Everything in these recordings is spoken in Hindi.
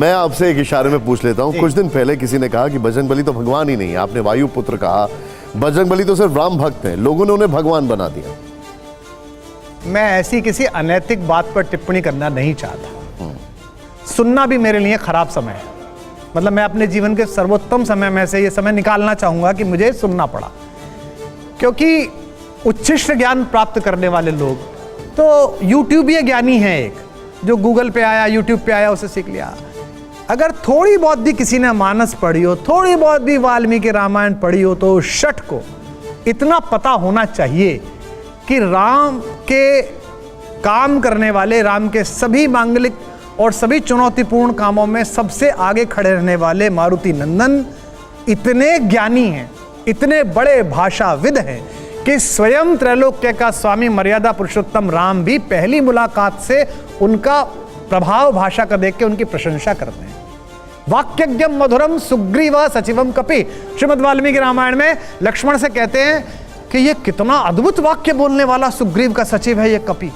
मैं आपसे एक इशारे में पूछ लेता हूँ, कुछ दिन पहले किसी ने कहा कि बजरंगबली तो भगवान ही नहीं है, आपने वायु पुत्र कहा, बजरंगबली तो सिर्फ राम भक्त हैं, लोगों ने उन्हें भगवान बना दिया। मैं ऐसी किसी अनैतिक बात पर टिप्पणी करना नहीं चाहता। सुनना भी मेरे लिए खराब समय है, मतलब मैं अपने जीवन के सर्वोत्तम समय में से ये समय निकालना चाहूंगा कि मुझे सुनना पड़ा, क्योंकि उच्छिष्ट ज्ञान प्राप्त करने वाले लोग तो यूट्यूबीय ज्ञानी हैं, एक जो गूगल पे आया, यूट्यूब पे आया, उसे सीख लिया। अगर थोड़ी बहुत भी किसी ने मानस पढ़ी हो, थोड़ी बहुत भी वाल्मीकि रामायण पढ़ी हो, तो शठ को इतना पता होना चाहिए कि राम के काम करने वाले, राम के सभी मांगलिक और सभी चुनौतीपूर्ण कामों में सबसे आगे खड़े रहने वाले मारुति नंदन इतने ज्ञानी हैं, इतने बड़े भाषाविद हैं कि स्वयं त्रैलोक्य का स्वामी मर्यादा पुरुषोत्तम राम भी पहली मुलाकात से उनका प्रभाव भाषा का देख के उनकी प्रशंसा करते हैं। वाक्यज्ञम मधुरम सुग्रीव सचिवम कपि, श्रीमद् वाल्मीकि रामायण में लक्ष्मण से कहते हैं कि ये कितना अद्भुत वाक्य बोलने वाला सुग्रीव का सचिव है ये कपि,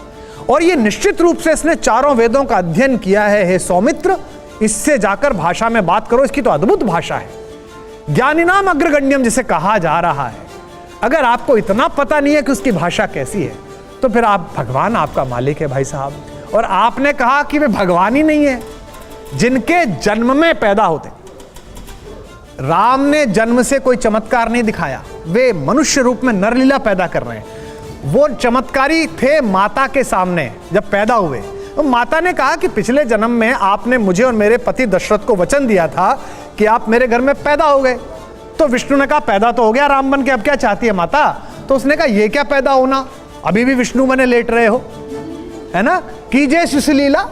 और ये निश्चित रूप से इसने चारों वेदों का अध्ययन किया है, हे सौमित्र, इससे जाकर भाषा में बात करो, इसकी तो अद्भुत भाषा है। ज्ञानिनाम अग्रगण्यम जिसे कहा जा रहा है, अगर आपको इतना पता नहीं है कि उसकी भाषा कैसी है, तो फिर आप, भगवान आपका मालिक है भाई साहब। और आपने कहा कि वे भगवान ही नहीं है, जिनके जन्म में पैदा होते। राम ने जन्म से कोई चमत्कार नहीं दिखाया, वे मनुष्य रूप में नरलीला पैदा कर रहे हैं। वो चमत्कारी थे माता के सामने जब पैदा हुए, तो माता ने कहा कि पिछले जन्म में आपने मुझे और मेरे पति दशरथ को वचन दिया था कि आप मेरे घर में पैदा हो गए। तो विष्णु ने कहा पैदा तो हो गया राम बन के, अब क्या चाहती है माता? तो उसने कहा ये क्या पैदा होना, अभी भी विष्णु बने लेट रहे हो, है ना, कीजिए शिशु लीला,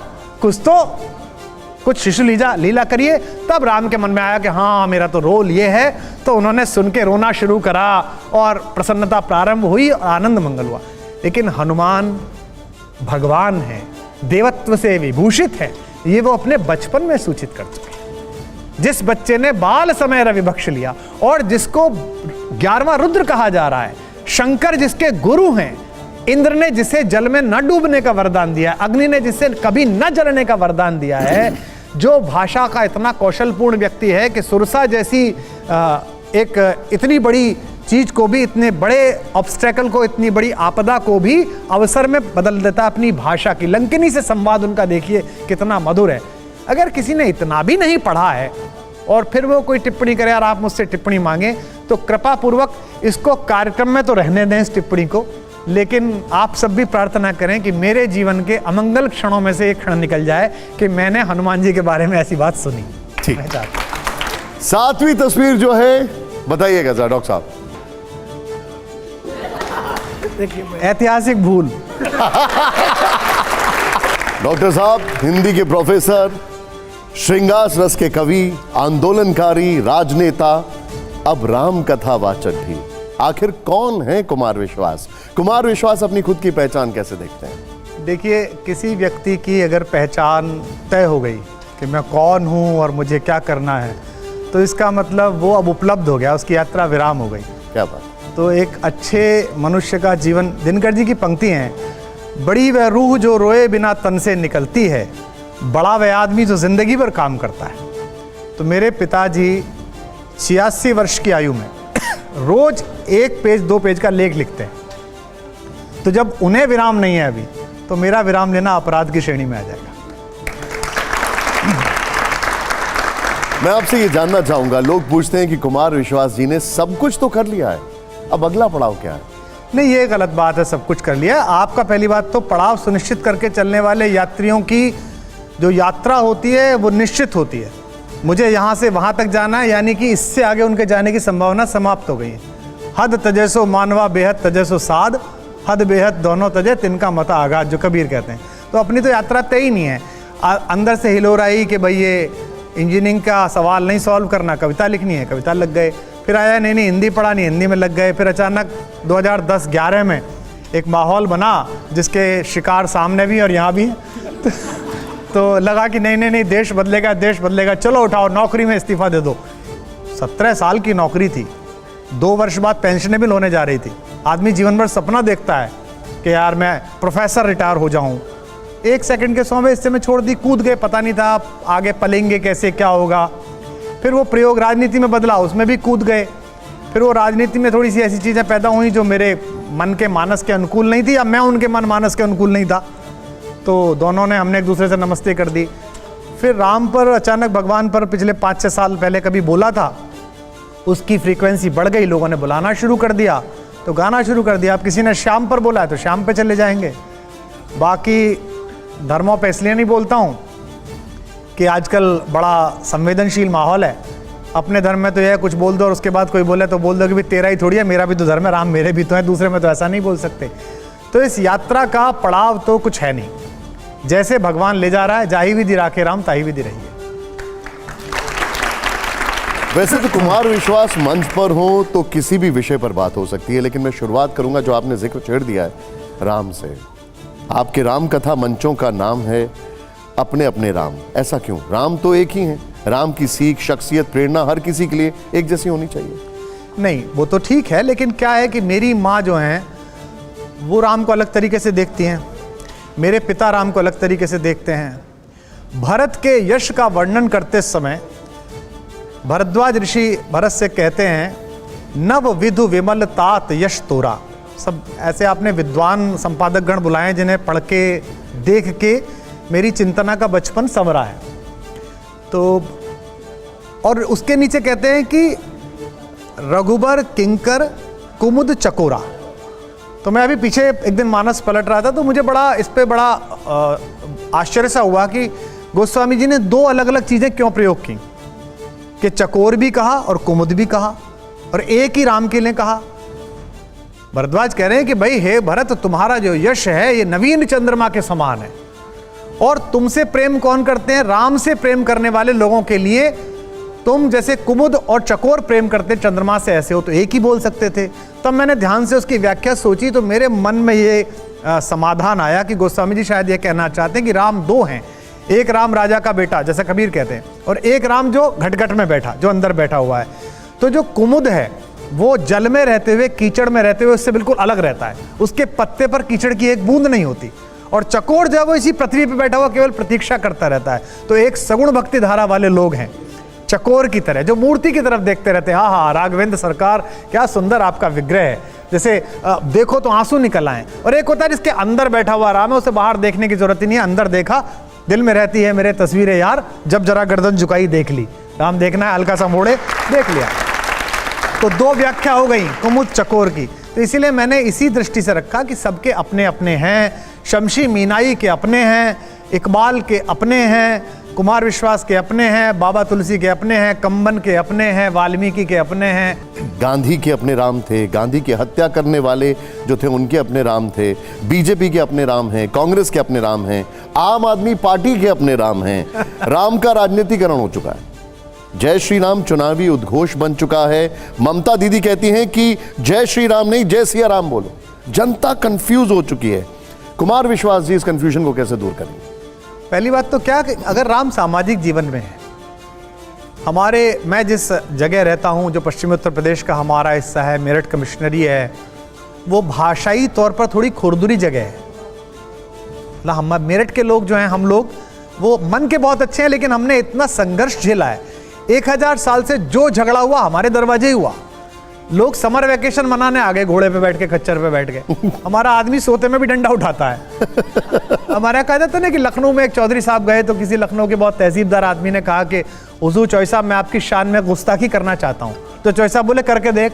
कुछ शिशु लीला करिए। तब राम के मन में आया कि हाँ मेरा तो रोल ये है, तो उन्होंने सुन के रोना शुरू करा और प्रसन्नता प्रारंभ हुई, आनंद मंगल हुआ। लेकिन हनुमान भगवान है, देवत्व से विभूषित है, ये वो अपने बचपन में सूचित कर चुके हैं। जिस बच्चे ने बाल समय रविभक्ष लिया और जिसको 11वां रुद्र कहा जा रहा है, शंकर जिसके गुरु हैं, इंद्र ने जिसे जल में न डूबने का वरदान दिया है, अग्नि ने जिसे कभी न जलने का वरदान दिया है, जो भाषा का इतना कौशलपूर्ण व्यक्ति है कि सुरसा जैसी एक इतनी बड़ी चीज को भी, इतने बड़े ऑब्स्टेकल को, इतनी बड़ी आपदा को भी अवसर में बदल देता अपनी भाषा की। लंकिनी से संवाद उनका देखिए कितना मधुर है। अगर किसी ने इतना भी नहीं पढ़ा है और फिर वो कोई टिप्पणी करे और आप मुझसे टिप्पणी मांगे, तो कृपा पूर्वक इसको कार्यक्रम में तो रहने दें इस टिप्पणी को, लेकिन आप सब भी प्रार्थना करें कि मेरे जीवन के अमंगल क्षणों में से एक क्षण निकल जाए कि मैंने हनुमान जी के बारे में ऐसी बात सुनी। ठीक, 7वीं तस्वीर जो है बताइएगा जरा डॉक्टर साहब। ऐतिहासिक भूल। डॉक्टर साहब हिंदी के प्रोफेसर, श्रृंगार रस के कवि, आंदोलनकारी, राजनेता, अब राम कथावाचक भी। आखिर कौन है कुमार विश्वास? कुमार विश्वास अपनी खुद की पहचान कैसे देखते हैं? देखिए, किसी व्यक्ति की अगर पहचान तय हो गई कि मैं कौन हूं और मुझे क्या करना है, तो इसका मतलब वो अब उपलब्ध हो गया, उसकी यात्रा विराम हो गई। क्या बात। तो एक अच्छे मनुष्य का जीवन, दिनकर जी की पंक्ति हैं, बड़ी वह रूह जो रोए बिना तन से निकलती है, बड़ा वह आदमी जो जिंदगी भर काम करता है। तो मेरे पिताजी 86 वर्ष की आयु में रोज 1 पेज 2 पेज का लेख लिखते हैं। तो जब उन्हें विराम नहीं है अभी, तो मेरा विराम लेना अपराध की श्रेणी में आ जाएगा। मैं आपसे ये जानना चाहूंगा, लोग पूछते हैं कि कुमार विश्वास जी ने सब कुछ तो कर लिया है, अब अगला पड़ाव क्या है? नहीं, ये गलत बात है, सब कुछ कर लिया। आपका पहली बात तो पड़ाव सुनिश्चित करके चलने वाले यात्रियों की जो यात्रा होती है वो निश्चित होती है। मुझे यहाँ से वहाँ तक जाना है, यानी कि इससे आगे उनके जाने की संभावना समाप्त हो गई है। हद तजैसो मानवा बेहद तजैसो साध, हद बेहद दोनों तजे तिनका मता आगाज, जो कबीर कहते हैं। तो अपनी तो यात्रा तय ही नहीं है। अंदर से हिलोराई कि भाई ये इंजीनियरिंग का सवाल नहीं सॉल्व करना, कविता लिखनी है, कविता लग गए। फिर आया नहीं हिंदी पढ़ा, नहीं हिंदी में लग गए। फिर अचानक 2010-11 में एक माहौल बना जिसके शिकार सामने भी और यहाँ भी तो लगा कि नहीं देश बदलेगा, देश बदलेगा, चलो उठाओ नौकरी में इस्तीफा दे दो। 17 साल की नौकरी थी, 2 वर्ष बाद पेंशनेबल होने जा रही थी। आदमी जीवन भर सपना देखता है कि यार मैं प्रोफेसर रिटायर हो जाऊं, 1 सेकंड के 100वें हिस्से में छोड़ दी, कूद गए, पता नहीं था आगे पलेंगे कैसे, क्या होगा। फिर वो प्रयोग राजनीति में बदला, उसमें भी कूद गए। फिर वो राजनीति में थोड़ी सी ऐसी चीज़ें पैदा हुई जो मेरे मन के मानस के अनुकूल नहीं थी, या मैं उनके मन मानस के अनुकूल नहीं था, तो दोनों ने हमने एक दूसरे से नमस्ते कर दी। फिर राम पर अचानक, भगवान पर पिछले 5-6 साल पहले कभी बोला था, उसकी फ्रीक्वेंसी बढ़ गई, लोगों ने बुलाना शुरू कर दिया तो गाना शुरू कर दिया। अब किसी ने श्याम पर बोला है तो श्याम पे चले जाएंगे। बाकी धर्मों पे इसलिए नहीं बोलता हूँ कि आजकल बड़ा संवेदनशील माहौल है। अपने धर्म में तो यह कुछ बोल दो और उसके बाद कोई बोले तो बोल दो कि भाई तेरा ही थोड़ी है, मेरा भी तो धर्म है, राम मेरे भी तो है, दूसरे में तो ऐसा नहीं बोल सकते। तो इस यात्रा का पड़ाव तो कुछ है नहीं, जैसे भगवान ले जा रहा है, जाही विधि राखे राम ताही विधि रही है। वैसे तो कुमार विश्वास मंच पर हो तो किसी भी विषय पर बात हो सकती है, लेकिन मैं शुरुआत करूंगा जो आपने जिक्र छेड़ दिया है, राम से। आपके राम कथा मंचों का नाम है अपने अपने राम। ऐसा क्यों? राम तो एक ही है, राम की सीख, शख्सियत, प्रेरणा हर किसी के लिए एक जैसी होनी चाहिए। नहीं, वो तो ठीक है, लेकिन क्या है कि मेरी माँ जो हैं वो राम को अलग तरीके से देखती हैं, मेरे पिता राम को अलग तरीके से देखते हैं। भरत के यश का वर्णन करते समय भरद्वाज ऋषि भरत से कहते हैं, नव विधु विमल तात यश तोरा। सब ऐसे आपने विद्वान संपादक गण बुलाए जिन्हें पढ़ के देख के मेरी चिंतना का बचपन संवरा है। तो और उसके नीचे कहते हैं कि रघुबर किंकर कुमुद चकोरा। तो मैं अभी पीछे एक दिन मानस पलट रहा था तो मुझे बड़ा इस पे बड़ा आश्चर्य सा हुआ कि गोस्वामी जी ने 2 अलग अलग चीजें क्यों प्रयोग की, कि चकोर भी कहा और कुमुद भी कहा और एक ही राम के लिए कहा। भरद्वाज कह रहे हैं कि भाई हे भरत, तुम्हारा जो यश है ये नवीन चंद्रमा के समान है, और तुमसे प्रेम कौन करते हैं? राम से प्रेम करने वाले लोगों के लिए तुम जैसे कुमुद और चकोर प्रेम करते चंद्रमा से ऐसे हो, तो एक ही बोल सकते थे। तब मैंने ध्यान से उसकी व्याख्या सोची तो मेरे मन में ये समाधान आया कि गोस्वामी जी शायद ये कहना चाहते हैं कि राम 2 हैं, एक राम राजा का बेटा जैसा कबीर कहते हैं, और एक राम जो घट में बैठा, जो अंदर बैठा हुआ है। तो जो कुमुद है वो जल में रहते हुए, कीचड़ में रहते हुए उससे बिल्कुल अलग रहता है, उसके पत्ते पर कीचड़ की एक बूंद नहीं होती। और चकोर जो है वो इसी पृथ्वी पे बैठा हुआ केवल प्रतीक्षा करता रहता है। तो एक सगुण भक्ति धारा वाले लोग हैं चकोर की तरह, जो मूर्ति की तरफ देखते रहते हैं। हाँ, राघवेंद्र सरकार क्या सुंदर आपका विग्रह है, जैसे देखो तो आंसू निकल आए। और एक होता है जिसके अंदर बैठा हुआ राम है, उसे बाहर देखने की जरूरत ही नहीं है, अंदर देखा, दिल में रहती है मेरे तस्वीरें यार, जब जरा गर्दन झुकाई देख ली। राम देखना है, हल्का सा मोड़े, देख लिया। तो 2 व्याख्या हो गई कुमुद चकोर की। तो इसीलिए मैंने इसी दृष्टि से रखा कि सबके अपने अपने हैं। शमशी मीनाई के अपने हैं, इकबाल के अपने हैं, कुमार विश्वास के अपने हैं, बाबा तुलसी के अपने हैं, कंबन के अपने हैं, वाल्मीकि के अपने हैं। गांधी के अपने राम थे, गांधी की हत्या करने वाले जो थे उनके अपने राम थे, बीजेपी के अपने राम हैं, कांग्रेस के अपने राम हैं, आम आदमी पार्टी के अपने राम हैं। राम का राजनीतिकरण हो चुका है। जय श्री राम चुनावी उद्घोष बन चुका है। ममता दीदी कहती हैं कि जय श्री राम नहीं, जय सिया राम बोलो। जनता कंफ्यूज हो चुकी है। कुमार विश्वास जी इस कंफ्यूजन को कैसे दूर करेंगे? पहली बात तो क्या, अगर राम सामाजिक जीवन में है, मैं जिस जगह रहता हूं, जो पश्चिमी उत्तर प्रदेश का हमारा हिस्सा है, मेरठ कमिश्नरी है, वो भाषाई तौर पर थोड़ी खुरदुरी जगह है। हम मेरठ के लोग जो हैं, हम लोग वो मन के बहुत अच्छे हैं, लेकिन हमने इतना संघर्ष झेला है। 1000 साल से जो झगड़ा हुआ हमारे दरवाजे ही हुआ। लोग समर वेकेशन मनाने आ गए, घोड़े पे बैठ के, खच्चर पे बैठ के। हमारा आदमी सोते में भी डंडा उठाता है। हमारा कहा जाता ना कि लखनऊ में एक चौधरी साहब गए तो किसी लखनऊ के बहुत तहसीबदार आदमी ने कहा कि हुजूर चौधरी साहब, मैं आपकी शान में गुस्ताखी करना चाहता हूँ। तो चौधरी साहब बोले करके देख।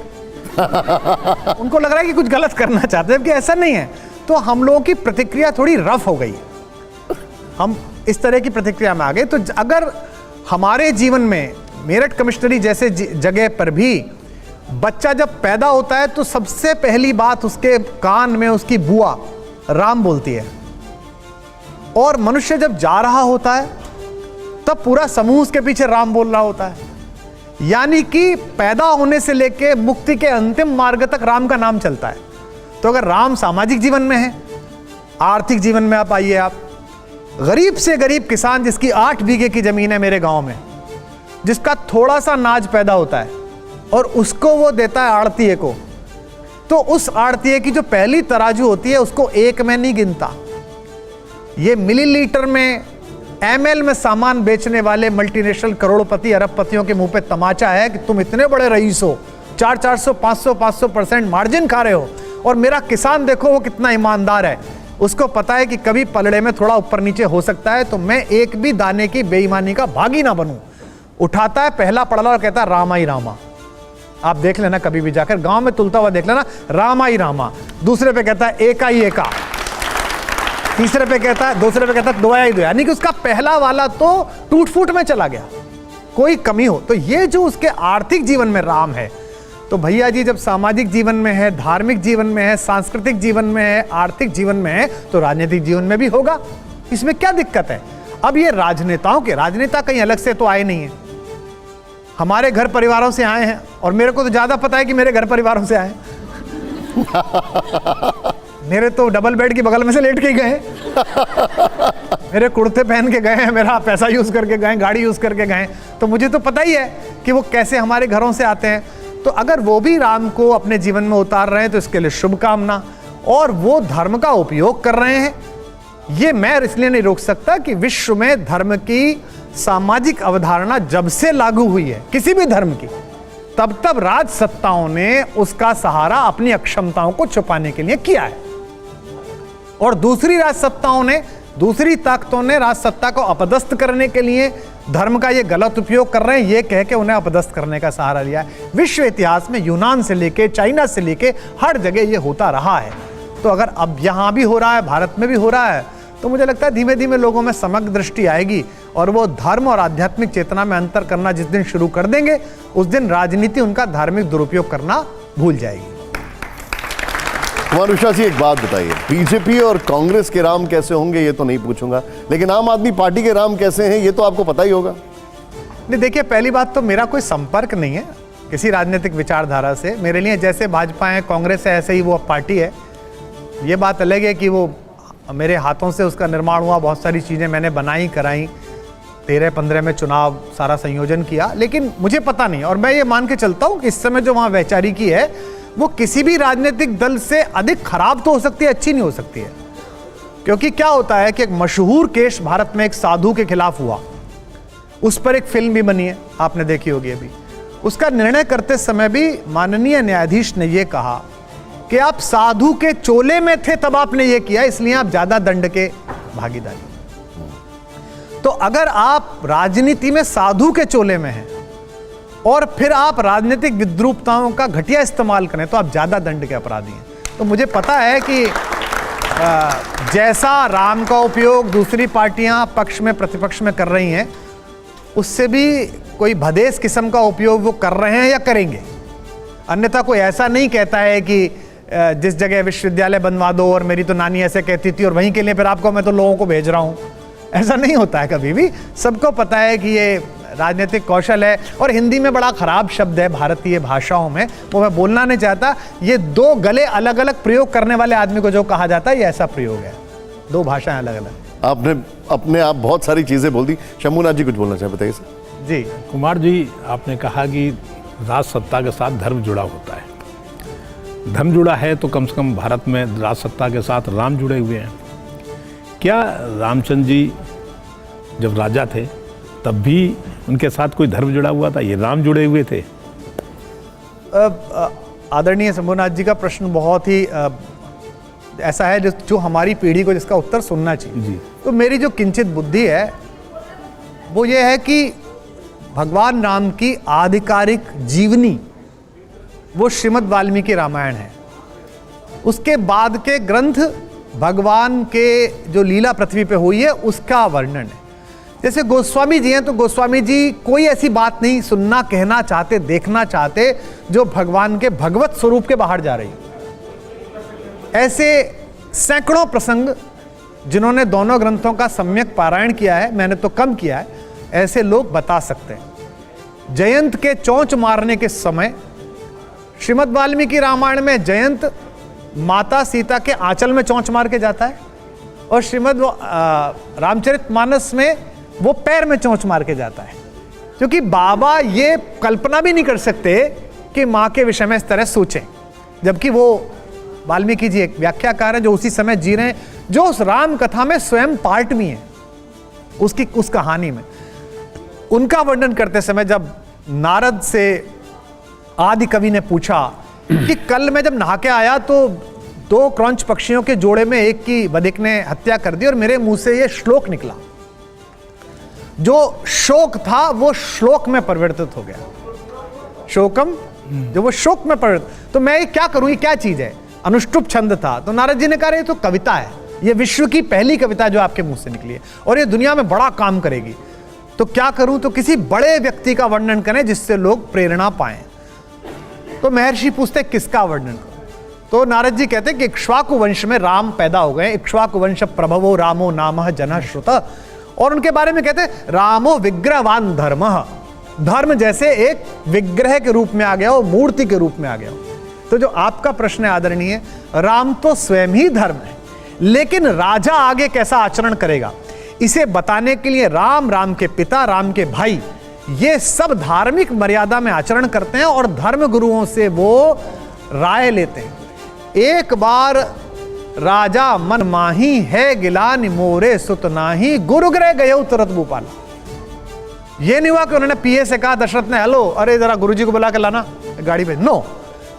उनको लग रहा है कि कुछ गलत करना चाहते हैं, जबकि ऐसा नहीं है। तो हम लोगों की प्रतिक्रिया थोड़ी रफ हो गई, हम इस तरह की प्रतिक्रिया में आ गए। तो अगर हमारे जीवन में मेरठ कमिश्नरी जैसे जगह पर भी बच्चा जब पैदा होता है तो सबसे पहली बात उसके कान में उसकी बुआ राम बोलती है, और मनुष्य जब जा रहा होता है तब पूरा समूह उसके पीछे राम बोल रहा होता है। यानी कि पैदा होने से लेके मुक्ति के अंतिम मार्ग तक राम का नाम चलता है। तो अगर राम सामाजिक जीवन में है, आर्थिक जीवन में आप आइए, आप गरीब से गरीब किसान जिसकी 8 बीघे की जमीन है मेरे गांव में, जिसका थोड़ा सा नाज पैदा होता है और उसको वो देता है आड़तीये को, तो उस आड़तीये की जो पहली तराजू होती है उसको 1 में नहीं गिनता, ये मिलीलीटर में, एमएल में सामान बेचने वाले मल्टीनेशनल करोड़पति अरबपतियों के मुंह पे तमाचा है कि तुम इतने बड़े रईस हो, 400 500% मार्जिन खा रहे हो, और मेरा किसान देखो वो कितना ईमानदार है, उसको पता है कि कभी पलड़े में थोड़ा ऊपर नीचे हो सकता है, तो मैं एक भी दाने की बेईमानी का भागी ना बनूं। उठाता है पहला पड़ला और कहता है रामा ही रामा। आप देख लेना कभी भी जाकर गांव में तुलता हुआ देख लेना, रामा ही रामा। दूसरे पे कहता है एका ही एका, तीसरे पे कहता है, दूसरे पे कहता है दोया ही दोया, यानी कि उसका पहला वाला तो टूट फूट में चला गया, कोई कमी हो। तो ये जो उसके आर्थिक जीवन में राम है, तो भैया जी जब सामाजिक जीवन में है, धार्मिक जीवन में है, सांस्कृतिक जीवन में है, आर्थिक जीवन में है, तो राजनीतिक जीवन में भी होगा। इसमें क्या दिक्कत है? अब ये राजनेताओं के, राजनेता कहीं अलग से तो आए नहीं है, हमारे घर परिवारों से आए हैं, और मेरे को तो ज्यादा पता है कि मेरे घर परिवारों से आए मेरे तो डबल बेड की बगल में से लेट के गए मेरे कुर्ते पहन के गए हैं, मेरा पैसा यूज करके गए, गाड़ी यूज करके गए, तो मुझे तो पता ही है कि वो कैसे हमारे घरों से आते हैं। तो अगर वो भी राम को अपने जीवन में उतार रहे हैं तो इसके लिए शुभकामना, और वो धर्म का उपयोग कर रहे हैं, ये मैं इसलिए नहीं रोक सकता कि विश्व में धर्म की सामाजिक अवधारणा जब से लागू हुई है किसी भी धर्म की, तब तब राज सत्ताओं ने उसका सहारा अपनी अक्षमताओं को छुपाने के लिए किया है, और दूसरी राज सत्ताओं ने, दूसरी ताकतों ने राज सत्ता को अपदस्थ करने के लिए धर्म का ये गलत उपयोग कर रहे हैं, ये कह के उन्हें अपदस्थ करने का सहारा लिया है। विश्व इतिहास में यूनान से लेके चाइना से लेके हर जगह ये होता रहा है। तो अगर अब यहां भी हो रहा है, भारत में भी हो रहा है, तो मुझे लगता है धीमे धीमे लोगों में समग्र दृष्टि आएगी, और वो धर्म और आध्यात्मिक चेतना में अंतर करना जिस दिन शुरू कर देंगे, उस दिन राजनीति उनका धार्मिक दुरुपयोग करना भूल जाएगी। कुमार विश्वास जी, एक बात बताइए, बीजेपी और कांग्रेस के राम कैसे होंगे ये तो नहीं पूछूंगा, लेकिन आम आदमी पार्टी के राम कैसे हैं ये तो आपको पता ही होगा। नहीं, देखिए, पहली बात तो मेरा कोई संपर्क नहीं है किसी राजनीतिक विचारधारा से। मेरे लिए जैसे भाजपा है, कांग्रेस है, ऐसे ही वो पार्टी है। ये बात अलग है कि वो मेरे हाथों से उसका निर्माण हुआ, बहुत सारी चीज़ें मैंने बनाई कराई, 13-15 में चुनाव सारा संयोजन किया, लेकिन मुझे पता नहीं। और मैं ये मान के चलता हूँ कि इस समय जो वहाँ वैचारिकी है वो किसी भी राजनीतिक दल से अधिक खराब तो हो सकती है, अच्छी नहीं हो सकती है। क्योंकि क्या होता है कि एक मशहूर केस भारत में एक साधु के खिलाफ हुआ, उस पर एक फिल्म भी बनी है, आपने देखी होगी अभी। उसका निर्णय करते समय भी माननीय न्यायाधीश ने यह कहा कि आप साधु के चोले में थे तब आपने ये किया, इसलिए आप ज्यादा दंड के भागीदारी। तो अगर आप राजनीति में साधु के चोले में हैं और फिर आप राजनीतिक विद्रूपताओं का घटिया इस्तेमाल करें तो आप ज्यादा दंड के अपराधी हैं। तो मुझे पता है कि जैसा राम का उपयोग दूसरी पार्टियां पक्ष में प्रतिपक्ष में कर रही हैं, उससे भी कोई भदेस किस्म का उपयोग वो कर रहे हैं या करेंगे। अन्यथा कोई ऐसा नहीं कहता है कि जिस जगह विश्वविद्यालय बनवा दो, और मेरी तो नानी ऐसे कहती थी और वहीं के लिए फिर आपको मैं तो लोगों को भेज रहा हूं। ऐसा नहीं होता है कभी भी। सबको पता है कि ये राजनीतिक कौशल है, और हिंदी में बड़ा खराब शब्द है भारतीय भाषाओं में, वो मैं बोलना नहीं चाहता। ये दो गले अलग अलग प्रयोग करने वाले आदमी को जो कहा जाता है, ये ऐसा प्रयोग है, दो भाषाएं अलग अलग। आपने अपने आप बहुत सारी चीजें बोल दी। शंभूनाथ जी कुछ बोलना चाहे, बताइए सर। जी कुमार जी, आपने कहा कि राज सत्ता के साथ धर्म जुड़ा होता है। धर्म जुड़ा है तो कम से कम भारत में राज सत्ता के साथ राम जुड़े हुए हैं। क्या रामचंद्र जी जब राजा थे तब भी उनके साथ कोई धर्म जुड़ा हुआ था? ये राम जुड़े हुए थे? आदरणीय शंभूनाथ जी का प्रश्न बहुत ही ऐसा है जो हमारी पीढ़ी को जिसका उत्तर सुनना चाहिए जी। तो मेरी जो किंचित बुद्धि है वो ये है कि भगवान राम की आधिकारिक जीवनी वो श्रीमद् वाल्मीकि रामायण है। उसके बाद के ग्रंथ भगवान के जो लीला पृथ्वी पे हुई है उसका वर्णन है। जैसे गोस्वामी जी हैं, तो गोस्वामी जी कोई ऐसी बात नहीं सुनना, कहना चाहते, देखना चाहते जो भगवान के भगवत स्वरूप के बाहर जा रही है। ऐसे सैकड़ों प्रसंग जिन्होंने दोनों ग्रंथों का सम्यक पारायण किया है, मैंने तो कम किया है, ऐसे लोग बता सकते हैं। जयंत के चोंच मारने के समय श्रीमद् वाल्मीकि रामायण में जयंत माता सीता के आंचल में चोंच मार के जाता है, और श्रीमद् रामचरितमानस में वो पैर में चोंच मार के जाता है। क्योंकि बाबा ये कल्पना भी नहीं कर सकते कि माँ के विषय में इस तरह सोचें, जबकि वो वाल्मीकि जी एक व्याख्याकार हैं जो उसी समय जी रहे हैं, जो उस राम कथा में स्वयं पार्ट भी हैं, उस कहानी में। उनका वर्णन करते समय जब नारद से आदि कवि ने पूछा कि कल मैं जब नहा के आया तो 2 क्रौंच पक्षियों के जोड़े में एक की बधिक ने हत्या कर दी और मेरे मुंह से ये श्लोक निकला, जो शोक था वो श्लोक में परिवर्तित हो गया। शोकम, जो वो शोक में परिवर्तित, तो मैं ये क्या करूं, ये क्या चीज है? अनुष्टुप छंद था। तो नारद जी ने कहा ये तो कविता है, ये विश्व की पहली कविता जो आपके मुंह से निकली है और ये दुनिया में बड़ा काम करेगी। तो क्या करूं? तो किसी बड़े व्यक्ति का वर्णन करें जिससे लोग प्रेरणा पाएं। तो महर्षि पूछते किसका वर्णन करूं? तो नारद जी कहते कि इक्ष्वाकु वंश में राम पैदा हो गए, इक्ष्वाकु वंश प्रभवो रामो नामः जनः श्रुत, और उनके बारे में कहते रामो विग्रहवान धर्मः, धर्म जैसे एक विग्रह के रूप में आ गया हो, मूर्ति के रूप में आ गया हो। तो जो आपका प्रश्न है आदरणीय, राम तो स्वयं ही धर्म है, लेकिन राजा आगे कैसा आचरण करेगा इसे बताने के लिए राम, राम के पिता, राम के भाई, ये सब धार्मिक मर्यादा में आचरण करते हैं और धर्म गुरुओं से वो राय लेते हैं। एक बार राजा मन माही है गिलानि मोरे सुत नाही, गुरुग्रह गए तुरत भूपाला। ये नहीं हुआ कि उन्होंने पीए से कहा दशरथ ने, हेलो अरे जरा गुरुजी को बुला के लाना गाड़ी पे, नो,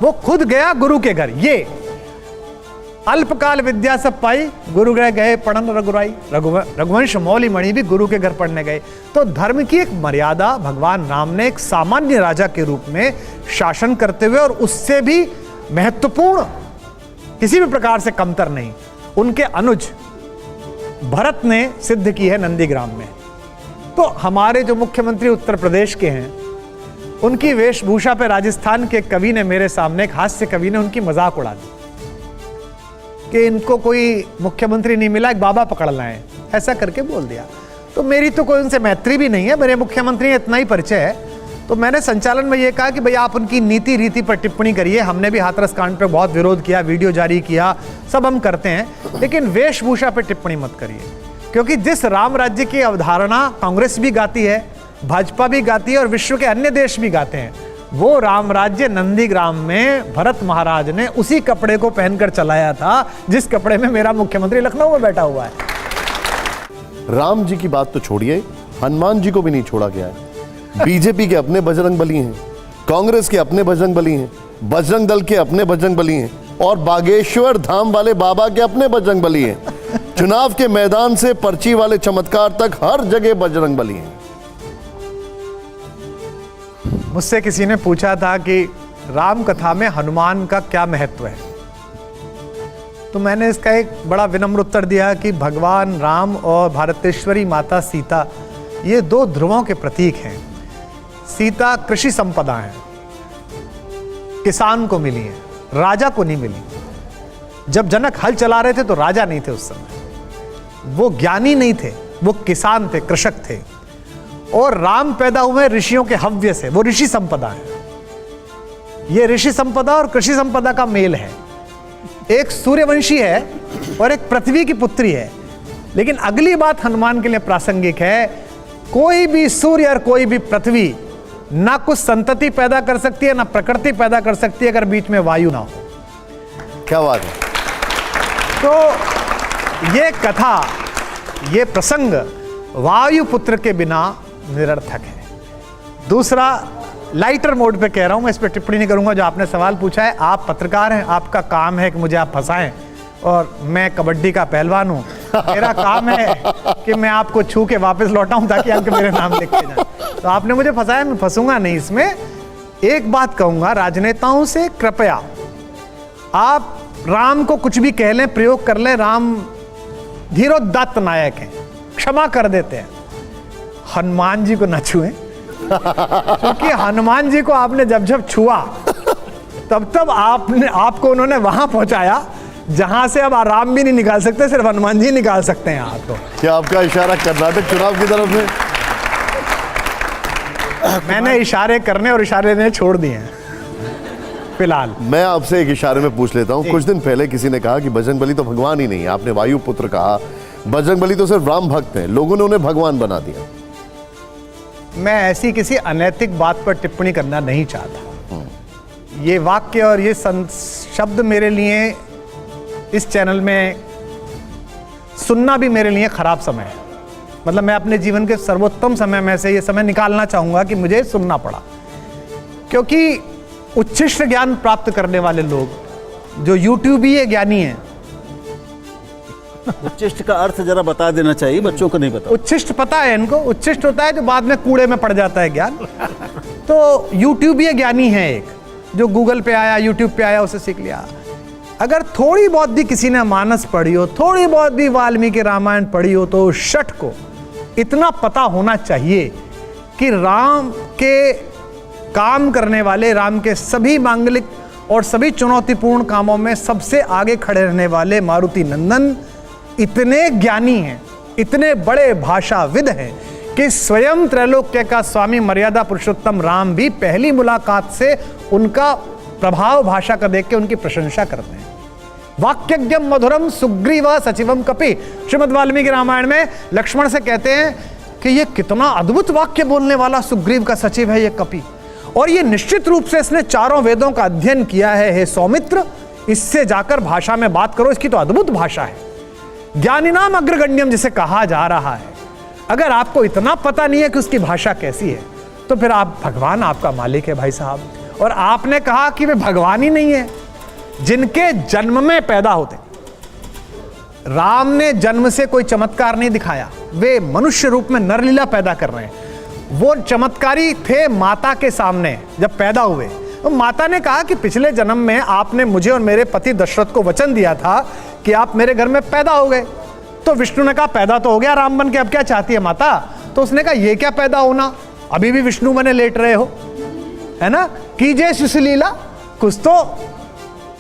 वो खुद गया गुरु के घर। ये अल्पकाल विद्या सब पाई, गुरुग्रह गए पढ़न रघुराई, रघुवंश मौली मणि भी गुरु के घर पढ़ने गए। तो धर्म की एक मर्यादा भगवान राम ने एक सामान्य राजा के रूप में शासन करते हुए, और उससे भी महत्वपूर्ण, किसी भी प्रकार से कमतर नहीं, उनके अनुज भरत ने सिद्ध की है नंदीग्राम में। तो हमारे जो मुख्यमंत्री उत्तर प्रदेश के हैं, उनकी वेशभूषा पे राजस्थान के कवि ने, मेरे सामने एक हास्य कवि ने उनकी मजाक उड़ा दी कि इनको कोई मुख्यमंत्री नहीं मिला, एक बाबा पकड़ लाए, ऐसा करके बोल दिया। तो मेरी तो कोई उनसे मैत्री भी नहीं है, मेरे मुख्यमंत्री इतना ही परिचय है। तो मैंने संचालन में ये कहा कि भाई आप उनकी नीति रीति पर टिप्पणी करिए, हमने भी हाथरस कांड पे बहुत विरोध किया, वीडियो जारी किया, सब हम करते हैं, लेकिन वेशभूषा पे टिप्पणी मत करिए, क्योंकि जिस राम राज्य की अवधारणा कांग्रेस भी गाती है, भाजपा भी गाती है और विश्व के अन्य देश भी गाते हैं, वो राम राज्य नंदीग्राम में भरत महाराज ने उसी कपड़े को पहनकर चलाया था जिस कपड़े में मेरा मुख्यमंत्री लखनऊ में बैठा हुआ है। राम जी की बात तो छोड़िए, हनुमान जी को भी नहीं छोड़ा गया है। बीजेपी के अपने बजरंग बली हैं, कांग्रेस के अपने बजरंग बली हैं, बजरंग दल के अपने बजरंग बली हैं, और बागेश्वर धाम वाले बाबा के अपने बजरंग बली हैं। चुनाव के मैदान से पर्ची वाले चमत्कार तक हर जगह बजरंग बली हैं। मुझसे किसी ने पूछा था कि राम कथा में हनुमान का क्या महत्व है, तो मैंने इसका एक बड़ा विनम्र उत्तर दिया कि भगवान राम और भारतेश्वरी माता सीता ये 2 ध्रुवों के प्रतीक हैं। सीता कृषि संपदा है, किसान को मिली है, राजा को नहीं मिली। जब जनक हल चला रहे थे तो राजा नहीं थे उस समय, वो ज्ञानी नहीं थे, वो किसान थे, कृषक थे। और राम पैदा हुए ऋषियों के हव्य से, वो ऋषि संपदा है। ये ऋषि संपदा और कृषि संपदा का मेल है। एक सूर्यवंशी है और एक पृथ्वी की पुत्री है। लेकिन अगली बात हनुमान के लिए प्रासंगिक है, कोई भी सूर्य और कोई भी पृथ्वी ना कुछ संतति पैदा कर सकती है, ना प्रकृति पैदा कर सकती है अगर बीच में वायु ना हो। क्या बात है। तो ये कथा, ये प्रसंग वायु पुत्र के बिना निरर्थक है। दूसरा, लाइटर मोड पे कह रहा हूं मैं, इस पर टिप्पणी नहीं करूंगा। जो आपने सवाल पूछा है, आप पत्रकार हैं, आपका काम है कि मुझे आप फंसाएं, और मैं कबड्डी का पहलवान हूं, मेरा काम है कि मैं आपको छू के वापस लौटाऊं ताकि अंक मेरे नाम लिखे जाए। तो आपने मुझे फंसाया, मैं फंसूंगा नहीं इसमें। एक बात कहूंगा राजनेताओं से, कृपया आप राम को कुछ भी कह लें, प्रयोग कर लें, राम धीरोदात्त नायक हैं, क्षमा कर देते हैं, हनुमान जी को न छुएं। क्योंकि हनुमान जी को आपने जब जब छुआ तब आपको उन्होंने वहां पहुंचाया जहां से अब राम भी नहीं निकाल सकते, सिर्फ हनुमान जी निकाल सकते हैं आपको। क्या आपका इशारा कर्नाटक चुनाव की तरफ है? मैंने इशारे करने और इशारे देने छोड़ दिए हैं फिलहाल। मैं आपसे एक इशारे में पूछ लेता हूं। कुछ दिन पहले किसी ने कहा कि बजरंग बली तो भगवान ही नहीं, आपने वायु पुत्र कहा, बजरंग बली तो सिर्फ राम भक्त हैं, लोगों ने उन्हें भगवान बना दिया। मैं ऐसी किसी अनैतिक बात पर टिप्पणी करना नहीं चाहता। ये वाक्य और ये शब्द मेरे लिए इस चैनल में सुनना भी मेरे लिए खराब समय है। मतलब मैं अपने जीवन के सर्वोत्तम समय में से ये समय निकालना चाहूंगा कि मुझे सुनना पड़ा, क्योंकि उच्छिष्ट ज्ञान प्राप्त करने वाले लोग जो यूट्यूबीय ज्ञानी हैं। उच्छिष्ट का अर्थ जरा बता देना चाहिए, बच्चों को नहीं पता। उच्छिष्ट पता है इनको, उच्छिष्ट होता है जो बाद में कूड़े में पड़ जाता है ज्ञान। तो यूट्यूबीय ज्ञानी है एक, जो गूगल पे आया, यूट्यूब पे आया, उसे सीख लिया। अगर थोड़ी बहुत भी किसी ने मानस पढ़ी हो, थोड़ी बहुत भी वाल्मीकि रामायण पढ़ी हो, तो शठ को इतना पता होना चाहिए कि राम के काम करने वाले, राम के सभी मांगलिक और सभी चुनौतीपूर्ण कामों में सबसे आगे खड़े रहने वाले मारुति नंदन इतने ज्ञानी हैं, इतने बड़े भाषाविद हैं कि स्वयं त्रैलोक्य का स्वामी मर्यादा पुरुषोत्तम राम भी पहली मुलाकात से उनका प्रभाव भाषा का देख के उनकी प्रशंसा करते हैं। वाक्यज्ञम मधुरम सुग्रीव सचिवम कपि, श्रीमद् वाल्मीकि रामायण में लक्ष्मण से कहते हैं कि ये कितना अद्भुत वाक्य बोलने वाला सुग्रीव का सचिव है ये कपि, और ये निश्चित रूप से इसने चारों वेदों का अध्ययन किया है। हे सौमित्र, इससे जाकर भाषा में बात करो, इसकी तो अद्भुत भाषा है। ज्ञानिनाम अग्रगण्यम जिसे कहा जा रहा है, अगर आपको इतना पता नहीं है कि उसकी भाषा कैसी है, तो फिर आप, भगवान आपका मालिक है भाई साहब। और आपने कहा कि वे भगवान ही नहीं है, जिनके जन्म में पैदा होते। राम ने जन्म से कोई चमत्कार नहीं दिखाया, वे मनुष्य रूप में नरलीला पैदा कर रहे हैं। वो चमत्कारी थे माता के सामने जब पैदा हुए। तो माता ने कहा कि पिछले जन्म में आपने मुझे और मेरे पति दशरथ को वचन दिया था कि आप मेरे घर में पैदा हो गए। तो विष्णु ने कहा पैदा तो हो गया राम बन के, अब क्या चाहती है माता? तो उसने कहा ये क्या पैदा होना, अभी भी विष्णु बने लेट रहे हो, है ना, कीजिए शिशु लीला,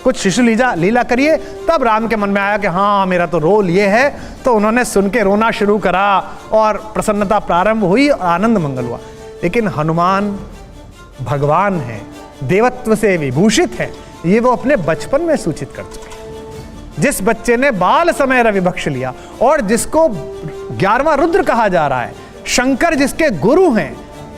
कुछ शिशु लीला करिए। तब राम के मन में आया कि हाँ मेरा तो रोल ये है। तो उन्होंने सुन के रोना शुरू करा और प्रसन्नता प्रारंभ हुई, आनंद मंगल हुआ। लेकिन हनुमान भगवान है, देवत्व से विभूषित है, ये वो अपने बचपन में सूचित कर चुके हैं। जिस बच्चे ने बाल समय रवि बख्श लिया और जिसको 11वां रुद्र कहा जा रहा है, शंकर जिसके गुरु हैं,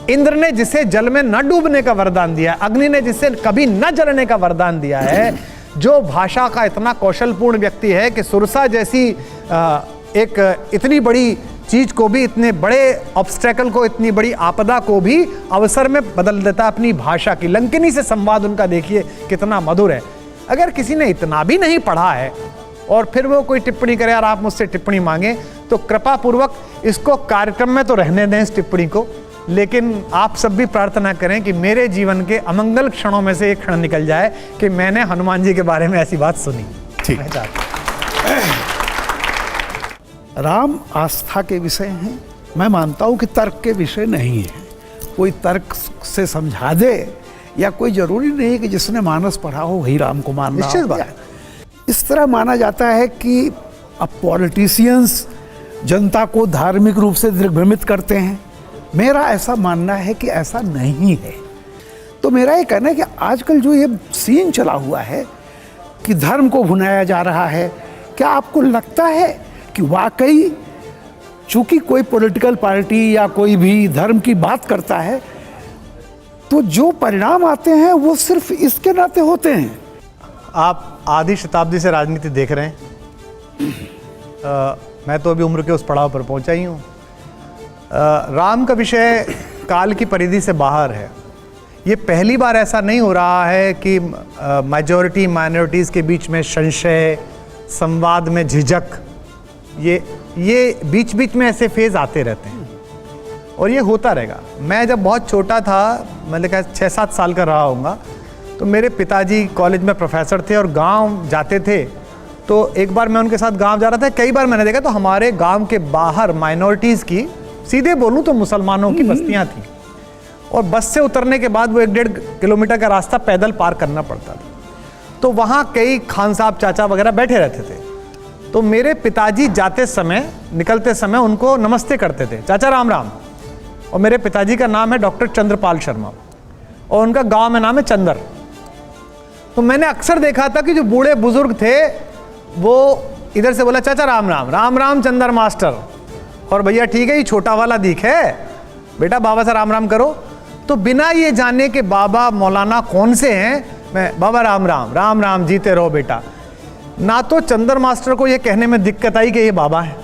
इंद्र ने जिसे जल में न डूबने का वरदान दिया, अग्नि ने जिसे कभी न जलने का वरदान दिया है, जो भाषा का इतना कौशलपूर्ण व्यक्ति है कि सुरसा जैसी एक इतनी बड़ी चीज को भी, इतने बड़े ऑब्स्टेकल को, इतनी बड़ी आपदा को भी अवसर में बदल देता अपनी भाषा की। लंकिनी से संवाद उनका देखिए कितना मधुर है। अगर किसी ने इतना भी नहीं पढ़ा है और फिर वो कोई टिप्पणी करे और आप मुझसे टिप्पणी मांगे, तो कृपा पूर्वक इसको कार्यक्रम में तो रहने दें इस टिप्पणी को, लेकिन आप सब भी प्रार्थना करें कि मेरे जीवन के अमंगल क्षणों में से एक क्षण निकल जाए कि मैंने हनुमान जी के बारे में ऐसी बात सुनी। ठीक। राम आस्था के विषय हैं। मैं मानता हूँ कि तर्क के विषय नहीं है। कोई तर्क से समझा दे या कोई जरूरी नहीं है कि जिसने मानस पढ़ा हो वही राम को मानना। निश्चित बात। इस तरह माना जाता है कि अब पॉलिटिशियंस जनता को धार्मिक रूप से दिग्भ्रमित करते हैं। मेरा ऐसा मानना है कि ऐसा नहीं है। तो मेरा ये कहना है कि आजकल जो ये सीन चला हुआ है कि धर्म को भुनाया जा रहा है, क्या आपको लगता है कि वाकई चूंकि कोई पॉलिटिकल पार्टी या कोई भी धर्म की बात करता है तो जो परिणाम आते हैं वो सिर्फ इसके नाते होते हैं? आप आधी शताब्दी से राजनीति देख रहे हैं। मैं तो अभी उम्र के उस पड़ाव पर पहुंचा ही हूँ। राम का विषय काल की परिधि से बाहर है। ये पहली बार ऐसा नहीं हो रहा है कि मेजॉरिटी माइनॉरिटीज़ के बीच में संशय, संवाद में झिझक, ये बीच बीच में ऐसे फेज आते रहते हैं और ये होता रहेगा। मैं जब बहुत छोटा था, मैंने कहा 6-7 साल का रहा होऊंगा, तो मेरे पिताजी कॉलेज में प्रोफेसर थे और गांव जाते थे। तो एक बार मैं उनके साथ गांव जा रहा था, कई बार मैंने देखा तो हमारे गांव के बाहर माइनॉरिटीज़ की, सीधे बोलूं तो मुसलमानों की बस्तियां थी और बस से उतरने के बाद वो 1-1.5 किलोमीटर का रास्ता पैदल पार करना पड़ता था। तो वहाँ कई खान साहब चाचा वगैरह बैठे रहते थे। तो मेरे पिताजी जाते समय, निकलते समय उनको नमस्ते करते थे, चाचा राम राम। और मेरे पिताजी का नाम है डॉक्टर चंद्रपाल शर्मा और उनका गांव में नाम है चंदर। तो मैंने अक्सर देखा था कि जो बूढ़े बुजुर्ग थे वो इधर से बोला चाचा राम राम, राम राम चंदर मास्टर, और भैया ठीक है ये छोटा वाला दीख है, बेटा बाबा से राम राम करो। तो बिना ये जाने कि बाबा मौलाना कौन से हैं, मैं बाबा राम राम, राम राम, जीते रहो बेटा। ना तो चंदर मास्टर को यह कहने में दिक्कत आई कि ये बाबा है,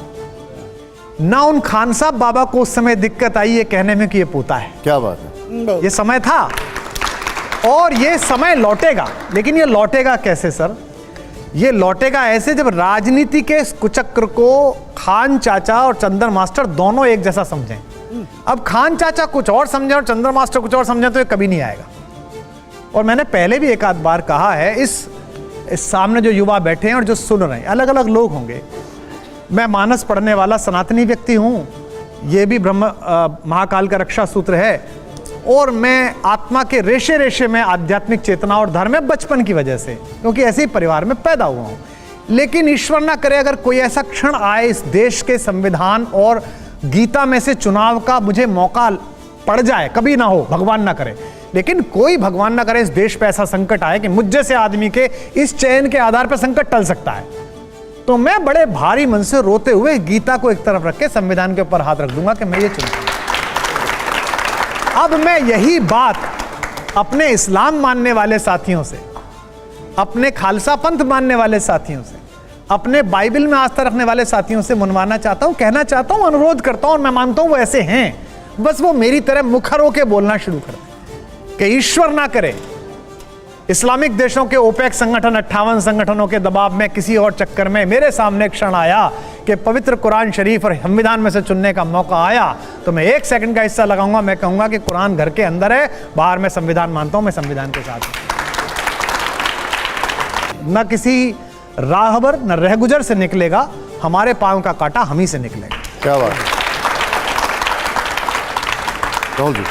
ना उन खान साहब बाबा को उस समय दिक्कत आई ये कहने में कि ये पोता है। क्या बात है। ये समय था और ये समय लौटेगा, लेकिन ये लौटेगा कैसे सर? ये लौटेगा ऐसे जब राजनीति के इस कुचक्र को खान चाचा और चंदर मास्टर दोनों एक जैसा समझें। अब खान चाचा कुछ और समझे और चंदर मास्टर कुछ और समझे तो ये कभी नहीं आएगा। और मैंने पहले भी एक आध बार कहा है, इस सामने जो युवा बैठे हैं और जो सुन रहे हैं, अलग अलग लोग होंगे। मैं मानस पढ़ने वाला सनातनी व्यक्ति हूँ, ये भी ब्रह्म महाकाल का रक्षा सूत्र है, और मैं आत्मा के रेशे रेशे में आध्यात्मिक चेतना और धर्म में बचपन की वजह से, क्योंकि ऐसे ही परिवार में पैदा हुआ हूँ। लेकिन ईश्वर ना करे अगर कोई ऐसा क्षण आए इस देश के संविधान और गीता में से चुनाव का मुझे मौका पड़ जाए, कभी ना हो, भगवान ना करे, लेकिन कोई भगवान ना करे इस देश पे ऐसा संकट आए कि मुझ जैसे आदमी के इस चयन के आधार पर संकट टल सकता है, तो मैं बड़े भारी मन से रोते हुए गीता को एक तरफ रख के संविधान के ऊपर हाथ रख दूंगा कि मैं ये चुनूंगा। अब मैं यही बात अपने इस्लाम मानने वाले साथियों से, अपने खालसा पंथ मानने वाले साथियों से, अपने बाइबल में आस्था रखने वाले साथियों से मनवाना चाहता हूं, कहना चाहता हूं, अनुरोध करता हूं, और मैं मानता हूं वो ऐसे हैं, बस वो मेरी तरह मुखर होकर बोलना शुरू कर दें कि ईश्वर ना करे इस्लामिक देशों के ओपेक संगठन 58 संगठनों के दबाव में किसी और चक्कर में मेरे सामने क्षण आया कि पवित्र कुरान शरीफ और संविधान में से चुनने का मौका आया, तो मैं 1 सेकंड का हिस्सा लगाऊंगा, मैं कहूंगा कि कुरान घर के अंदर है, बाहर मैं संविधान मानता हूं, मैं संविधान के साथ हूं। न किसी राहबर न रहगुजर से निकलेगा, हमारे पांव का कांटा हम ही से निकलेगा। क्या बात है राहुल जी।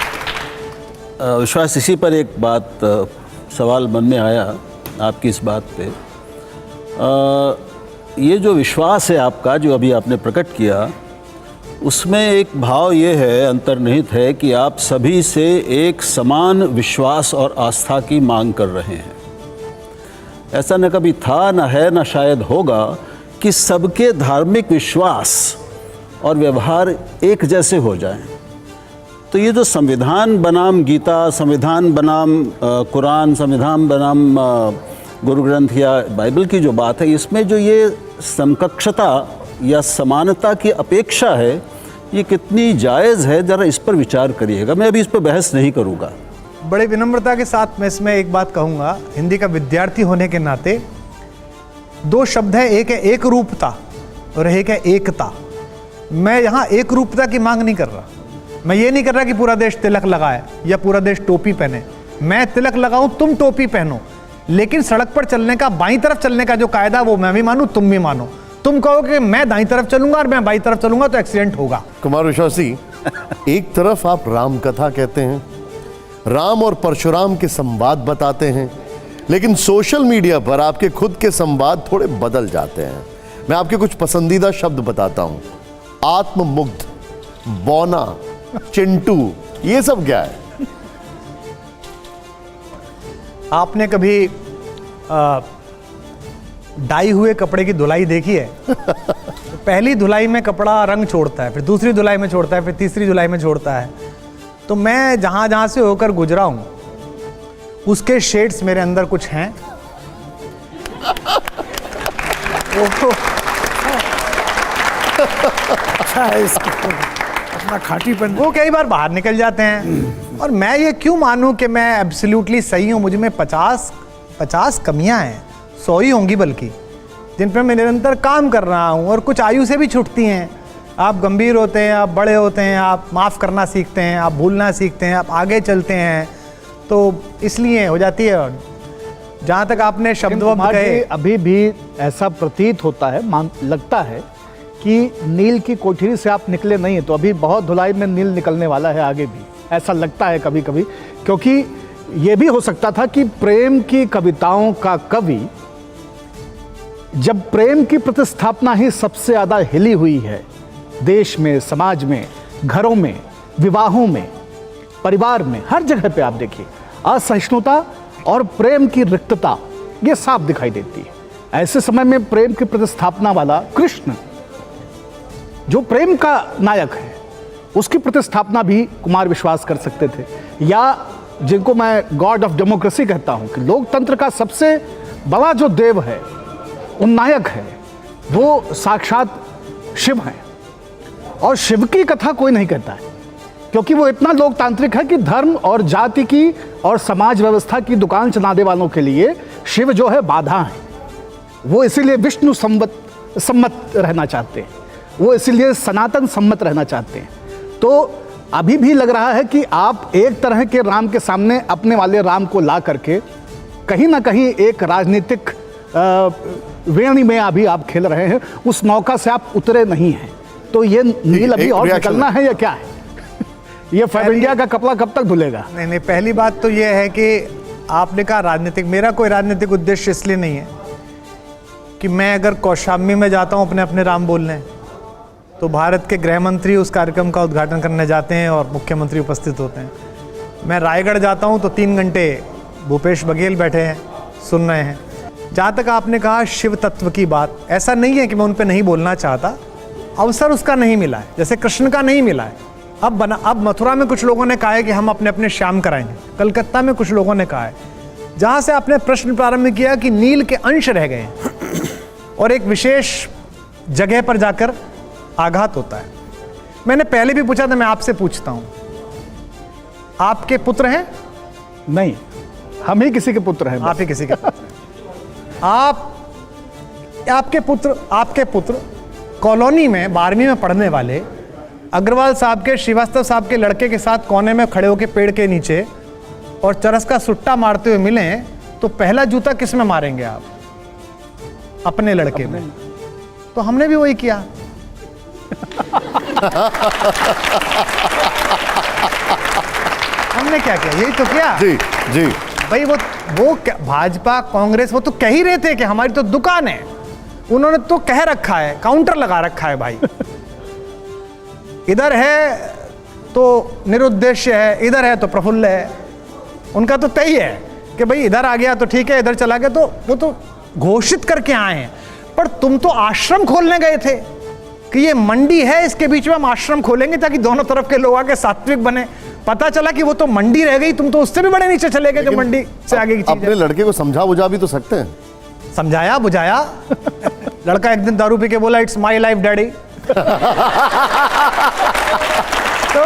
विश्वास, इसी पर एक बात सवाल मन में आया आपकी इस बात पे। ये जो विश्वास है आपका, जो अभी आपने प्रकट किया, उसमें एक भाव ये है, अंतर्निहित है कि आप सभी से एक समान विश्वास और आस्था की मांग कर रहे हैं। ऐसा न कभी था, न है, न शायद होगा कि सबके धार्मिक विश्वास और व्यवहार एक जैसे हो जाएं। तो ये जो संविधान बनाम गीता, संविधान बनाम कुरान, संविधान बनाम गुरु ग्रंथ या बाइबल की जो बात है, इसमें जो ये समकक्षता या समानता की अपेक्षा है, ये कितनी जायज़ है, ज़रा इस पर विचार करिएगा। मैं अभी इस पर बहस नहीं करूँगा। बड़े विनम्रता के साथ मैं इसमें एक बात कहूँगा, हिंदी का विद्यार्थी होने के नाते 2 शब्द है, एक है एक रूपता और एक है एकता। मैं यहाँ एक रूपता की मांग नहीं कर रहा, मैं ये नहीं कर रहा कि पूरा देश तिलक लगाए या पूरा देश टोपी पहने। मैं तिलक लगाऊं, तुम टोपी पहनो, लेकिन सड़क पर चलने का, बाईं तरफ चलने का जो कायदा वो मैं भी मानूं, तुम भी मानो। तुम कहो कि मैं दाईं तरफ चलूंगा और मैं बाईं तरफ चलूंगा तो एक्सीडेंट होगा। कुमार विश्वास जी, एक तरफ आप राम कथा कहते हैं, राम और परशुराम के संवाद बताते हैं, लेकिन सोशल मीडिया पर आपके खुद के संवाद थोड़े बदल जाते हैं। मैं आपके कुछ पसंदीदा शब्द बताता हूं, आत्ममुग्ध, बौना, चिंटू, ये सब क्या है? आपने कभी डाई हुए कपड़े की धुलाई देखी है? तो पहली धुलाई में कपड़ा रंग छोड़ता है, फिर दूसरी धुलाई में छोड़ता है, फिर तीसरी धुलाई में छोड़ता है। तो मैं जहां जहां से होकर गुजरा हूं, उसके शेड्स मेरे अंदर कुछ हैं। अच्छा है इसको अपना खाटीपन, वो कई बार बाहर निकल जाते हैं। और मैं ये क्यों मानूं कि मैं एब्सोल्युटली सही हूं? मुझ में 50 कमियां हैं, 100 ही होंगी बल्कि, जिन पर मैं निरंतर काम कर रहा हूं, और कुछ आयु से भी छूटती हैं। आप गंभीर होते हैं, आप बड़े होते हैं, आप माफ़ करना सीखते हैं, आप भूलना सीखते हैं, आप आगे चलते हैं, तो इसलिए हो जाती है। और जहाँ तक आपने शब्द कहे, अभी भी ऐसा प्रतीत होता है, लगता है कि नील की कोठरी से आप निकले नहीं हैं, तो अभी बहुत धुलाई में नील निकलने वाला है आगे भी, ऐसा लगता है कभी कभी। क्योंकि ये भी हो सकता था कि प्रेम की कविताओं का कवि, जब प्रेम की प्रतिस्थापना ही सबसे ज़्यादा हिली हुई है देश में, समाज में, घरों में, विवाहों में, परिवार में, हर जगह पे आप देखिए असहिष्णुता और प्रेम की रिक्तता ये साफ दिखाई देती है। ऐसे समय में प्रेम की प्रतिस्थापना वाला कृष्ण, जो प्रेम का नायक है, उसकी प्रतिस्थापना भी कुमार विश्वास कर सकते थे। या जिनको मैं गॉड ऑफ डेमोक्रेसी कहता हूं कि लोकतंत्र का सबसे बड़ा जो देव है उन्नायक है वो साक्षात शिव हैं, और शिव की कथा कोई नहीं कहता है, क्योंकि वो इतना लोकतांत्रिक है कि धर्म और जाति की और समाज व्यवस्था की दुकान चलाने वालों के लिए शिव जो है बाधा है। वो इसीलिए विष्णु सम्मत रहना चाहते हैं, वो इसीलिए सनातन सम्मत रहना चाहते हैं। तो अभी भी लग रहा है कि आप एक तरह के राम के सामने अपने वाले राम को ला करके कहीं ना कहीं एक राजनीतिक वेणी में अभी आप खेल रहे हैं, उस नौका से आप उतरे नहीं हैं। तो ये नील अभी और निकलना है या क्या है? ये फाइव इंडिया का कपड़ा कब तक धुलेगा? नहीं, पहली बात तो ये है कि आपने कहा राजनीतिक, मेरा कोई राजनीतिक उद्देश्य इसलिए नहीं है कि मैं अगर कौशाम्बी में जाता हूँ अपने राम बोलने, तो भारत के गृह मंत्री उस कार्यक्रम का उद्घाटन करने जाते हैं और मुख्यमंत्री उपस्थित होते हैं। मैं रायगढ़ जाता हूँ तो 3 घंटे भूपेश बघेल बैठे हैं, सुन रहे हैं। जहाँ तक आपने कहा शिव तत्व की बात, ऐसा नहीं है कि मैं उन पर नहीं बोलना चाहता, अवसर उसका नहीं मिला है, जैसे कृष्ण का नहीं मिला है। अब मथुरा में कुछ लोगों ने कहा है कि हम अपने अपने श्याम कराएंगे, कलकत्ता में कुछ लोगों ने कहा है। जहाँ से आपने प्रश्न प्रारंभ किया कि नील के अंश रह गए और एक विशेष जगह पर जाकर आघात होता है। मैंने पहले भी पूछा था, मैं आपसे पूछता हूं, आपके पुत्र हैं? नहीं, हम ही किसी के पुत्र हैं। आप ही किसी के पुत्र हैं। आपके पुत्र कॉलोनी में 12वीं में पढ़ने वाले अग्रवाल साहब के, श्रीवास्तव साहब के लड़के के साथ कोने में खड़े होकर पेड़ के नीचे और चरस का सुट्टा मारते हुए मिले, तो पहला जूता किस में मारेंगे आप? अपने लड़के में। तो हमने भी वही किया। हमने क्या किया? यही तो किया। जी जी भाई वो भाजपा कांग्रेस वो तो कह ही रहे थे कि हमारी तो दुकान है, उन्होंने तो कह रखा है, काउंटर लगा रखा है भाई। इधर है तो निरुद्देश्य है, इधर है तो प्रफुल्ल है। उनका तो तय है कि भाई इधर आ गया तो ठीक है, इधर चला गया तो वो तो घोषित करके आए हैं। पर तुम तो आश्रम खोलने गए थे कि ये मंडी है, इसके बीच में हम आश्रम खोलेंगे ताकि दोनों तरफ के लोग आके सात्विक बने। पता चला कि वो तो मंडी रह गई, तुम तो उससे भी बड़े नीचे चले गए जो मंडी से आगे की चीज। अपने लड़के को समझा बुझा भी तो सकते हैं। समझाया बुझाया। लड़का एक दिन दारू पी के बोला इट्स माई लाइफ डैडी। तो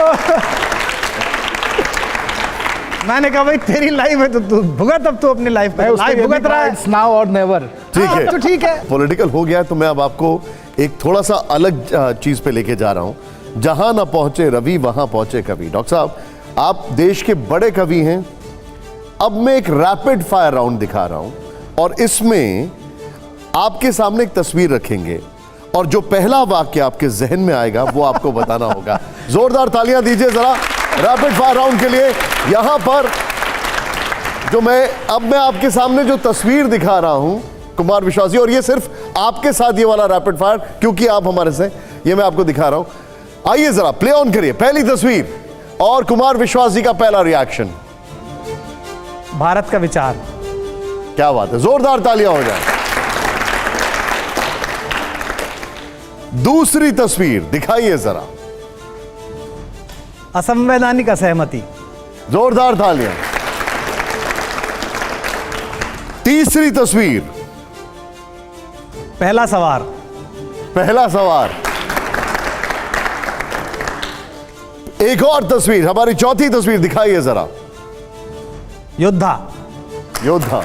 मैंने कहा भाई तेरी लाइफ है तो तू भुगत, अब तू अपनी लाइफ में भुगत रहा है। इट्स नाउ और नेवर। ठीक है, तो ठीक है। पॉलिटिकल हो गया है, तो मैं अब आपको एक थोड़ा सा अलग चीज पे लेके जा रहा हूं। जहां ना पहुंचे रवि वहां पहुंचे कवि। डॉक्टर साहब, आप देश के बड़े कवि हैं। अब मैं एक रैपिड फायर राउंड दिखा रहा हूं और इसमें आपके सामने एक तस्वीर रखेंगे और जो पहला वाक्य आपके जहन में आएगा वो आपको बताना होगा। जोरदार तालियां दीजिए जरा रैपिड फायर राउंड के लिए। यहां पर जो मैं आपके सामने जो तस्वीर दिखा रहा हूं कुमार विश्वास जी, और ये सिर्फ आपके साथ ये वाला रैपिड फायर क्योंकि आप हमारे से, ये मैं आपको दिखा रहा हूं। आइए जरा प्ले ऑन करिए पहली तस्वीर और कुमार विश्वास जी का पहला रिएक्शन। भारत का विचार। क्या बात है, जोरदार तालियां हो जाए। दूसरी तस्वीर दिखाइए जरा। असंवैधानिक असहमति। जोरदार तालियां। तीसरी तस्वीर। पहला सवार। पहला सवार। एक और तस्वीर, हमारी चौथी तस्वीर दिखाइए जरा। योद्धा। योद्धा।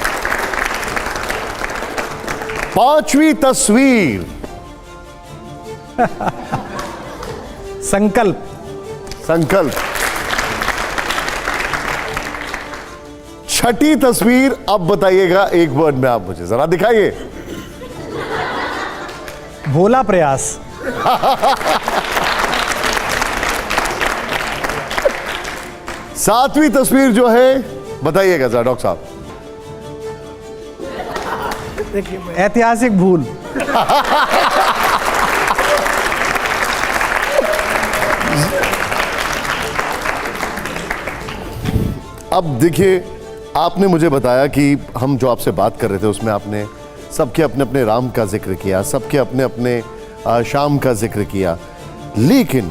पांचवी तस्वीर। संकल्प। संकल्प। छठी तस्वीर, अब बताइएगा एक वर्ड में आप मुझे जरा दिखाइए। भोला प्रयास। सातवीं तस्वीर जो है बताइएगा जरा डॉक्टर साहब। ऐतिहासिक भूल। अब देखिए, आपने मुझे बताया कि हम जो आपसे बात कर रहे थे उसमें आपने सबके अपने अपने राम का जिक्र किया, सबके अपने अपने श्याम का जिक्र किया, लेकिन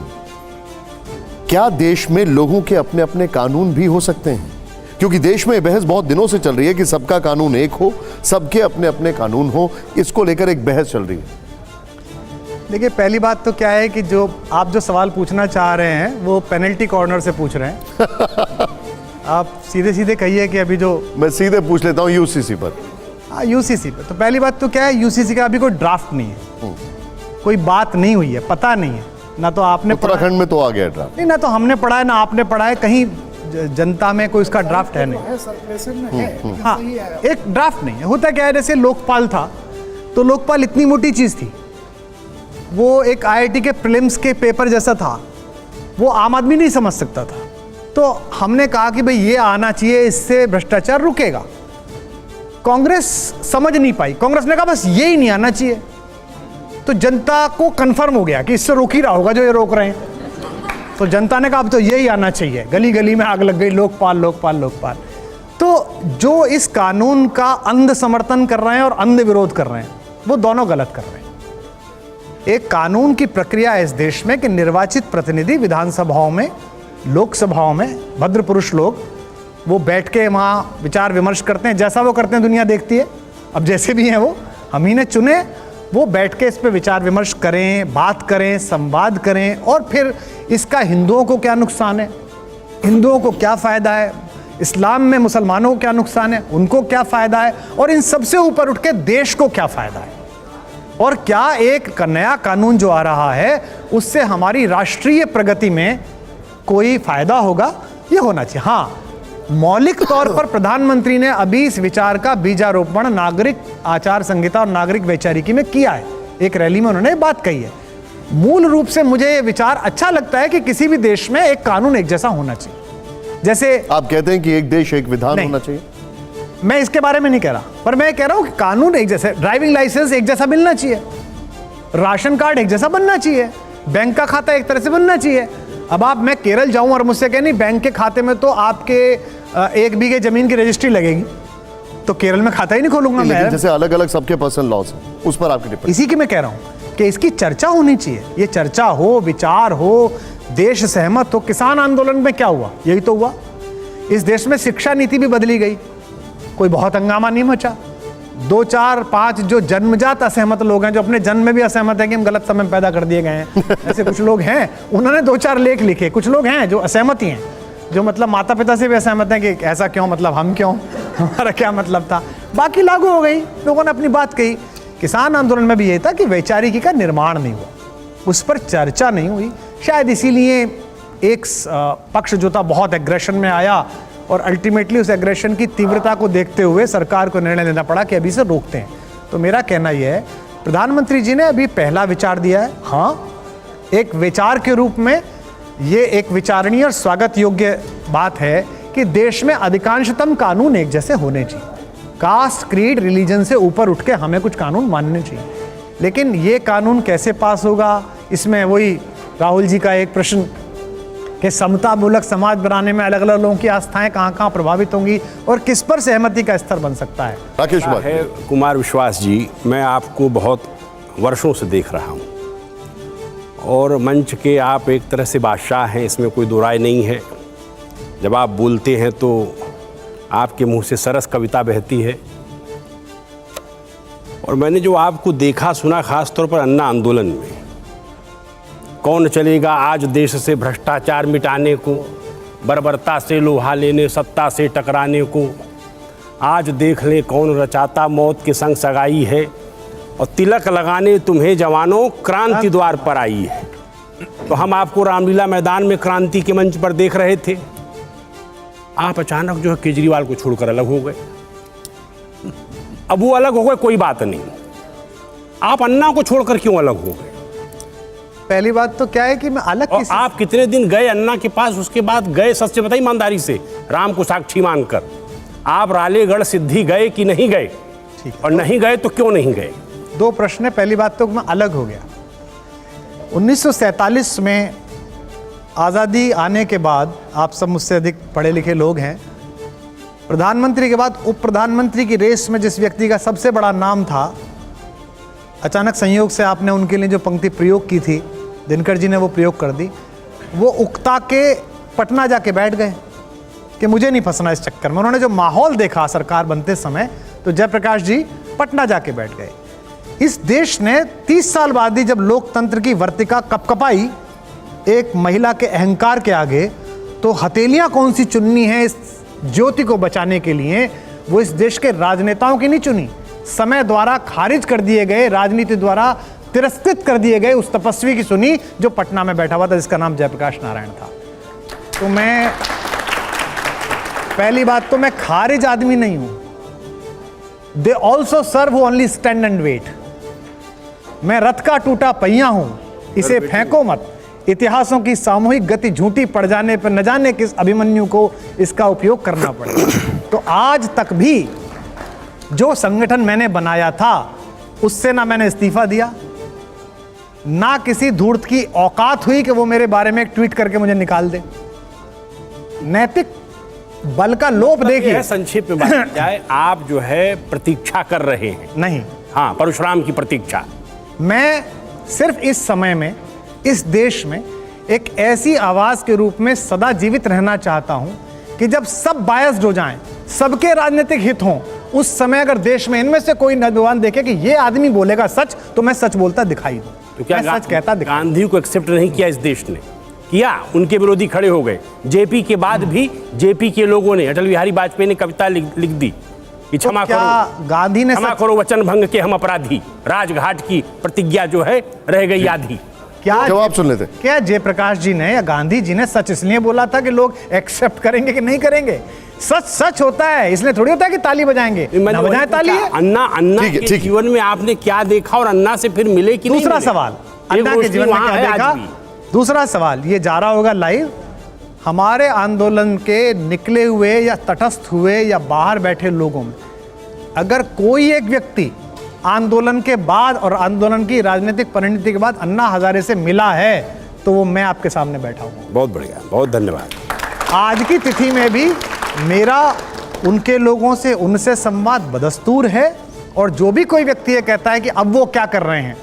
क्या देश में लोगों के अपने अपने कानून भी हो सकते हैं? क्योंकि देश में बहस बहुत दिनों से चल रही है कि सबका कानून एक हो, सबके अपने अपने कानून हो, इसको लेकर एक बहस चल रही है। देखिए, पहली बात तो क्या है कि जो आप जो सवाल पूछना चाह रहे हैं वो पेनल्टी कॉर्नर से पूछ रहे हैं। आप सीधे सीधे कहिए कि अभी जो मैं सीधे पूछ लेता हूं यूसीसी पर। हाँ, यूसीसी पर। तो पहली बात तो क्या है, यूसीसी का अभी कोई ड्राफ्ट नहीं है, कोई बात नहीं हुई है, पता नहीं है। ना तो आपने उत्तराखंड में तो आ गया ड्राफ्ट, नहीं, ना तो हमने पढ़ा है ना आपने पढ़ा है, कहीं जनता में कोई इसका ड्राफ्ट है नहीं। हाँ, एक ड्राफ्ट नहीं है। होता क्या है, जैसे लोकपाल था तो लोकपाल इतनी मोटी चीज थी, वो एक आईआईटी के प्रीलिम्स के पेपर जैसा था, वो आम आदमी नहीं समझ सकता था। तो हमने कहा कि भाई ये आना चाहिए, इससे भ्रष्टाचार रुकेगा। कांग्रेस समझ नहीं पाई, कांग्रेस ने कहा बस ये ही नहीं आना चाहिए। तो जनता को कंफर्म हो गया कि इससे रोक ही रहा होगा जो ये रोक रहे हैं। तो जनता ने कहा अब तो यही आना चाहिए। गली गली में आग लग गई, लोकपाल लोकपाल लोकपाल। तो जो इस कानून का अंध समर्थन कर रहे हैं और अंध विरोध कर रहे हैं, वो दोनों गलत कर रहे हैं। एक कानून की प्रक्रिया है इस देश में कि निर्वाचित प्रतिनिधि विधानसभाओं में, लोकसभाओं में, भद्र पुरुष लोग, वो बैठ के वहाँ विचार विमर्श करते हैं। जैसा वो करते हैं दुनिया देखती है। अब जैसे भी हैं वो, हम ही ने चुने, वो बैठ के इस पे विचार विमर्श करें, बात करें, संवाद करें, और फिर इसका हिंदुओं को क्या नुकसान है, हिंदुओं को क्या फ़ायदा है, इस्लाम में मुसलमानों को क्या नुकसान है, उनको क्या फ़ायदा है, और इन सबसे ऊपर उठ के देश को क्या फ़ायदा है, और क्या एक नया कानून जो आ रहा है उससे हमारी राष्ट्रीय प्रगति में कोई फ़ायदा होगा, ये होना चाहिए। हाँ, मौलिक तौर पर प्रधानमंत्री ने अभी इस विचार का बीजारोपण नागरिक आचार संहिता और नागरिक वैचारिकी में किया है। एक रैली में उन्होंने बात कही है। मूल रूप से मुझे ये विचार अच्छा लगता है कि किसी भी देश में एक कानून एक जैसा होना चाहिए। जैसे आप कहते हैं कि एक देश एक विधान होना चाहिए, मैं इसके बारे में नहीं कह रहा, पर मैं कह रहा हूं कि कानून एक जैसे, ड्राइविंग लाइसेंस एक जैसा मिलना चाहिए, राशन कार्ड एक जैसा बनना चाहिए, बैंक का खाता एक तरह से बनना चाहिए। अब मैं केरल जाऊं और मुझसे कहें नहीं बैंक के खाते में तो आपके 1 बीघे जमीन की रजिस्ट्री लगेगी, तो केरल में खाता ही नहीं खोलूंगा मैं। जैसे अलग अलग सबके पर्सनल लॉस हैं, उस पर आपकी टिप्पणी? इसी की मैं कह रहा हूं कि इसकी चर्चा होनी चाहिए। ये चर्चा हो, विचार हो, देश सहमत हो। किसान आंदोलन में क्या हुआ, यही तो हुआ। इस देश में शिक्षा नीति भी बदली गई, कोई बहुत हंगामा नहीं मचा। 2, 4, 5 जो जन्मजात असहमत लोग हैं, जो अपने जन्म में भी असहमत हैं कि हम गलत समय में पैदा कर दिए गए हैं, ऐसे कुछ लोग हैं, उन्होंने 2-4 लेख लिखे। कुछ लोग हैं जो असहमत ही हैं, जो मतलब माता पिता से भी असहमत हैं कि ऐसा क्यों, मतलब हम क्यों, हमारा क्या मतलब था। बाकी लागू हो गई, लोगों ने अपनी बात कही। किसान आंदोलन में भी यही था कि वैचारिकी का निर्माण नहीं हुआ, उस पर चर्चा नहीं हुई। शायद इसीलिए एक पक्ष जो था बहुत एग्रेशन में आया, और अल्टीमेटली उस एग्रेशन की तीव्रता को देखते हुए सरकार को निर्णय लेना पड़ा कि अभी से रोकते हैं। तो मेरा कहना यह है, प्रधानमंत्री जी ने अभी पहला विचार दिया है। हाँ, एक विचार के रूप में ये एक विचारणीय और स्वागत योग्य बात है कि देश में अधिकांशतम कानून एक जैसे होने चाहिए। कास्ट, क्रीड, रिलीजन से ऊपर उठ के हमें कुछ कानून मानने चाहिए। लेकिन ये कानून कैसे पास होगा, इसमें वही राहुल जी का एक प्रश्न कि समतामूलक समाज बनाने में अलग अलग लोगों की आस्थाएं कहाँ कहाँ प्रभावित होंगी और किस पर सहमति का स्तर बन सकता है। राकेश है कुमार विश्वास जी, मैं आपको बहुत वर्षों से देख रहा हूँ और मंच के आप एक तरह से बादशाह हैं, इसमें कोई दो राय नहीं है। जब आप बोलते हैं तो आपके मुंह से सरस कविता बहती है। और मैंने जो आपको देखा सुना, खास तौर पर अन्ना आंदोलन में, कौन चलेगा आज देश से भ्रष्टाचार मिटाने को, बर्बरता से लोहा लेने, सत्ता से टकराने को, आज देख ले कौन रचाता मौत के संग सगाई है, और तिलक लगाने तुम्हें जवानों क्रांति द्वार पर आई है। तो हम आपको रामलीला मैदान में क्रांति के मंच पर देख रहे थे, आप अचानक जो है केजरीवाल को छोड़कर अलग हो गए। अब वो अलग हो गए कोई बात नहीं, आप अन्ना को छोड़कर क्यों अलग हो गए? पहली बात तो क्या है कि मैं अलग और आप कितने दिन गए अन्ना के पास, उसके बाद गए सच से बताइए ईमानदारी से, राम को साक्षी मानकर, आप रालेगढ़ सिद्धि गए कि नहीं गए? और नहीं गए तो क्यों नहीं गए? दो प्रश्न है। पहली बात तो मैं अलग हो गया। 1947 में आज़ादी आने के बाद, आप सब मुझसे अधिक पढ़े लिखे लोग हैं, प्रधानमंत्री के बाद उप प्रधानमंत्री की रेस में जिस व्यक्ति का सबसे बड़ा नाम था, अचानक संयोग से आपने उनके लिए जो पंक्ति प्रयोग की थी, दिनकर जी ने वो प्रयोग कर दी। वो उकता के पटना जाके बैठ गए कि मुझे नहीं फंसना इस चक्कर में। उन्होंने जो माहौल देखा सरकार बनते समय, तो जयप्रकाश जी पटना जाके बैठ गए। इस देश ने 30 साल बाद ही जब लोकतंत्र की वर्तिका कपकपाई एक महिला के अहंकार के आगे, तो हथेलियां कौन सी चुननी है इस ज्योति को बचाने के लिए, वो इस देश के राजनेताओं की नहीं चुनी, समय द्वारा खारिज कर दिए गए, राजनीति द्वारा तिरस्कृत कर दिए गए उस तपस्वी की सुनी जो पटना में बैठा हुआ था, जिसका नाम जयप्रकाश नारायण था। तो मैं, पहली बात तो मैं खारिज आदमी नहीं हूं। They also serve only stand and wait. मैं रथ का टूटा पहिया हूं, इसे फेंको मत। इतिहासों की सामूहिक गति झूठी पड़ जाने पर न जाने किस अभिमन्यु को इसका उपयोग करना पड़े। तो आज तक भी जो संगठन मैंने बनाया था उससे ना मैंने इस्तीफा दिया, ना किसी धूर्त की औकात हुई कि वो मेरे बारे में एक ट्वीट करके मुझे निकाल दे। नैतिक बल का लोप देखिए। संक्षेप में बात जाए, आप जो है प्रतीक्षा कर रहे हैं? नहीं, हाँ, परशुराम की प्रतीक्षा। मैं सिर्फ इस समय में इस देश में एक ऐसी आवाज के रूप में सदा जीवित रहना चाहता हूं कि जब सब बायस्ड हो जाएं, सबके राजनीतिक हित हों, उस समय अगर देश में इनमें से कोई नौजवान देखे कि ये आदमी बोलेगा सच, तो मैं सच बोलता दिखाई दूं। तो क्या मैं सच कहता दिखाई। गांधी को एक्सेप्ट नहीं किया इस देश ने? किया, उनके विरोधी खड़े हो गए। जेपी के बाद भी जेपी के लोगों ने, अटल बिहारी वाजपेयी ने कविता लिख दी कि क्षमा करो, गांधी ने क्षमा करो वचन भंग के हम अपराधी, राजघाट की प्रतिज्ञा जो है रह गई आधी। क्या जवाब सुन लेते। क्या जयप्रकाश जी ने या गांधी जी ने सच इसलिए बोला था कि लोग एक्सेप्ट करेंगे कि नहीं करेंगे? सच सच होता है, इसलिए थोड़ी होता है कि ताली बजाएंगे। ना बजाएं ताली। अन्ना के जीवन में आपने क्या देखा और अन्ना से फिर मिले कि नहीं? दूसरा सवाल, अन्ना के जीवन में क्या देखा? दूसरा सवाल, ये जा रहा होगा लाइव। हमारे आंदोलन के निकले हुए या तटस्थ हुए या बाहर बैठे लोगों में अगर कोई एक व्यक्ति आंदोलन के बाद और आंदोलन की राजनीतिक परिणति के बाद अन्ना हजारे से मिला है, तो वो मैं आपके सामने बैठा हूं। बहुत बढ़िया, बहुत धन्यवाद। आज की तिथि में भी मेरा उनके लोगों से, उनसे संवाद बदस्तूर है। और जो भी कोई व्यक्ति ये कहता है कि अब वो क्या कर रहे हैं,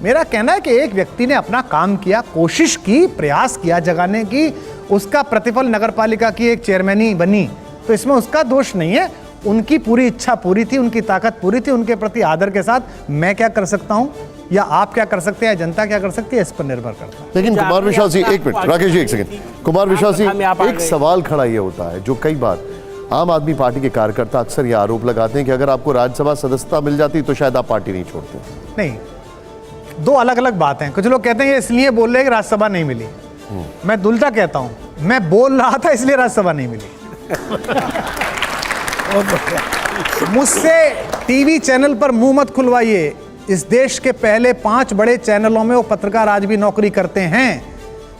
मेरा कहना है कि एक व्यक्ति ने अपना काम किया, कोशिश की, प्रयास किया जगाने की, उसका प्रतिफल नगरपालिका की एक चेयरमैनी बनी, तो इसमें उसका दोष नहीं है। उनकी पूरी इच्छा पूरी थी, उनकी ताकत पूरी थी। उनके प्रति आदर के साथ मैं क्या कर सकता हूं या आप क्या कर सकते हैं, जनता क्या कर सकती है, इस पर निर्भर करता है। लेकिन कुमार विश्वास जी, एक मिनट, राकेश जी एक सेकंड। कुमार विश्वास जी, एक सवाल खड़ा ये होता है जो कई बार आम आदमी पार्टी के कार्यकर्ता अक्सर ये आरोप लगाते हैं कि अगर आपको राज्यसभा सदस्यता मिल जाती तो शायद आप पार्टी नहीं छोड़ते। नहीं, दो अलग अलग बातें हैं। कुछ लोग कहते हैं ये इसलिए बोल रहे हैं कि राज्यसभा नहीं मिली। मैं दुलटा कहता हूं, मैं बोल रहा था इसलिए राज्यसभा नहीं मिली। मुझसे टीवी चैनल पर मुंह मत खुलवाइए। इस देश के पहले 5 बड़े चैनलों में वो पत्रकार आज भी नौकरी करते हैं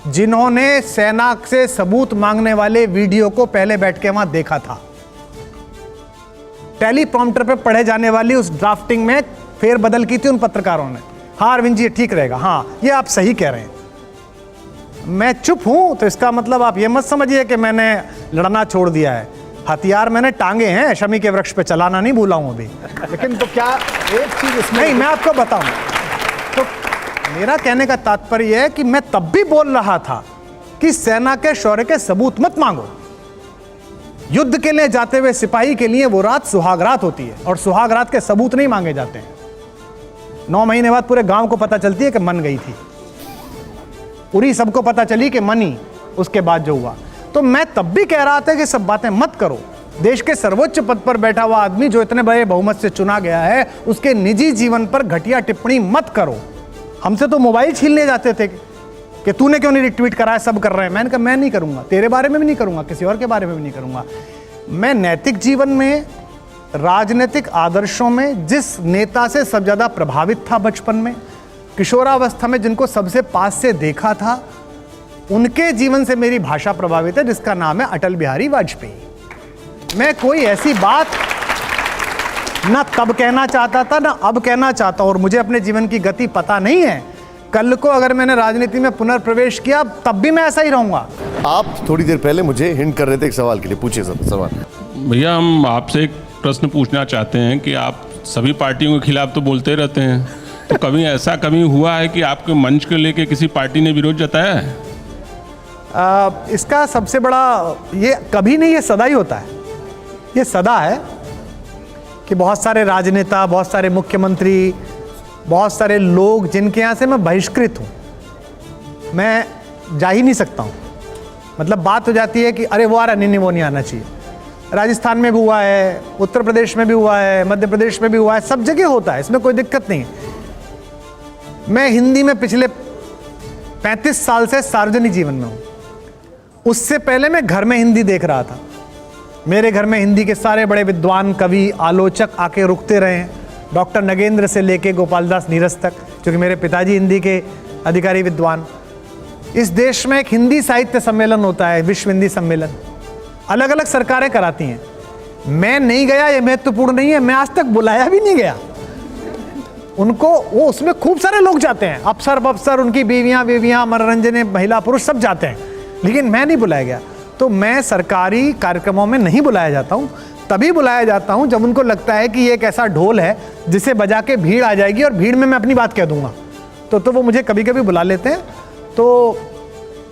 जिन्होंने सेना से सबूत मांगने वाले वीडियो को पहले बैठ के वहां देखा था। टेलीप्रॉम्प्टर पे पढ़े जाने वाली उस ड्राफ्टिंग में फेरबदल की थी उन पत्रकारों ने। हाँ अरविंद जी, ये ठीक रहेगा, हाँ ये आप सही कह रहे हैं। मैं चुप हूं तो इसका मतलब आप ये मत समझिए कि मैंने लड़ना छोड़ दिया है। हथियार मैंने टांगे हैं, शमी के वृक्ष पे चलाना नहीं भूला हूं अभी। लेकिन तो क्या एक चीज इसमें नहीं, मैं आपको बताऊं तो मेरा कहने का तात्पर्य है कि मैं तब भी बोल रहा था कि सेना के शौर्य के सबूत मत मांगो। युद्ध के लिए जाते हुए सिपाही के लिए वो रात सुहाग रात होती है और सुहाग रात के सबूत नहीं मांगे जाते हैं। 9 महीने बाद पूरे गांव को पता चलती है कि मन गई थी, पूरी सबको पता चली कि मनी उसके बाद जो हुआ। तो मैं तब भी कह रहा था कि सब बातें मत करो। देश के सर्वोच्च पद पर बैठा हुआ आदमी जो इतने बड़े बहुमत से चुना गया है, उसके निजी जीवन पर घटिया टिप्पणी मत करो। हमसे तो मोबाइल छीनने जाते थे कि तूने क्यों नहीं रिट्वीट करा है, सब कर रहे हैं। मैंने कहा मैं नहीं करूंगा, तेरे बारे में भी नहीं करूंगा, किसी और के बारे में भी नहीं करूंगा। मैं नैतिक जीवन में, राजनीतिक आदर्शों में जिस नेता से सब ज्यादा प्रभावित था बचपन में, किशोरावस्था में जिनको सबसे पास से देखा था, उनके जीवन से मेरी भाषा प्रभावित है, जिसका नाम है अटल बिहारी वाजपेयी। मैं कोई ऐसी बात ना तब कहना चाहता था ना अब कहना चाहता हूं, और मुझे अपने जीवन की गति पता नहीं है। कल को अगर मैंने राजनीति में पुनर्प्रवेश किया तब भी मैं ऐसा ही रहूंगा। आप थोड़ी देर पहले मुझे हिंट कर रहे थे एक सवाल के लिए, पूछिए सवाल। भैया, हम आपसे एक प्रश्न पूछना चाहते हैं कि आप सभी पार्टियों के खिलाफ तो बोलते रहते हैं, तो कभी ऐसा कभी हुआ है कि आपके मंच को लेके किसी पार्टी ने विरोध जताया है? इसका सबसे बड़ा, ये कभी नहीं, ये सदा ही होता है। ये सदा है कि बहुत सारे राजनेता, बहुत सारे मुख्यमंत्री, बहुत सारे लोग जिनके यहाँ से मैं बहिष्कृत हूँ, मैं जा ही नहीं सकता हूँ। मतलब बात हो जाती है कि अरे वो आ रहा, नहीं वो नहीं आना चाहिए। राजस्थान में भी हुआ है, उत्तर प्रदेश में भी हुआ है, मध्य प्रदेश में भी हुआ है, सब जगह होता है, इसमें कोई दिक्कत नहीं है। मैं हिंदी में पिछले 35 साल से सार्वजनिक जीवन में हूँ। उससे पहले मैं घर में हिंदी देख रहा था। मेरे घर में हिंदी के सारे बड़े विद्वान, कवि, आलोचक आके रुकते रहे हैं, डॉक्टर नगेंद्र से लेके गोपाल दास नीरज तक, क्योंकि मेरे पिताजी हिंदी के अधिकारी विद्वान। इस देश में एक हिंदी साहित्य सम्मेलन होता है, विश्व हिंदी सम्मेलन, अलग अलग सरकारें कराती हैं। मैं नहीं गया, ये महत्वपूर्ण नहीं है, मैं आज तक बुलाया भी नहीं गया उनको। वो उसमें खूब सारे लोग जाते हैं, अफसर, उनकी बीवियां, मनोरंजन, महिला पुरुष सब जाते हैं, लेकिन मैं नहीं बुलाया गया। तो मैं सरकारी कार्यक्रमों में नहीं बुलाया जाता हूँ। तभी बुलाया जाता हूँ जब उनको लगता है कि ये एक ऐसा ढोल है जिसे बजा के भीड़ आ जाएगी और भीड़ में मैं अपनी बात कह दूंगा, तो वो मुझे कभी कभी बुला लेते हैं। तो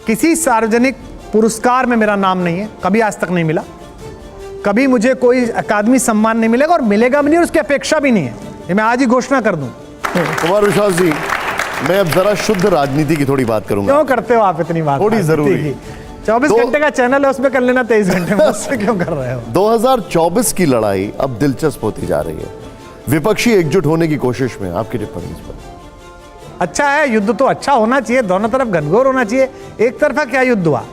किसी सार्वजनिक पुरस्कार में मेरा नाम नहीं है, कभी आज तक नहीं मिला। कभी मुझे कोई अकादमी सम्मान नहीं मिलेगा और मिलेगा भी नहीं, और उसकी अपेक्षा भी नहीं है। ये मैं आज ही घोषणा कर दूं। कुमार विश्वास जी, मैं अब जरा शुद्ध राजनीति की थोड़ी बात करूंगा। क्यों करते हो आप इतनी बात? थोड़ी जरूरी। 24 घंटे का चैनल है, उसमें कर लेना 23 घंटे में, उससे क्यों कर रहे हो? 2024 की लड़ाई अब दिलचस्प होती जा रही है। विपक्षी एकजुट होने की कोशिश में, आपकी टिप्पणी इस पर? अच्छा है, युद्ध तो अच्छा होना चाहिए, दोनों तरफ घनघोर होना चाहिए। एक तरफा क्या युद्ध हुआ,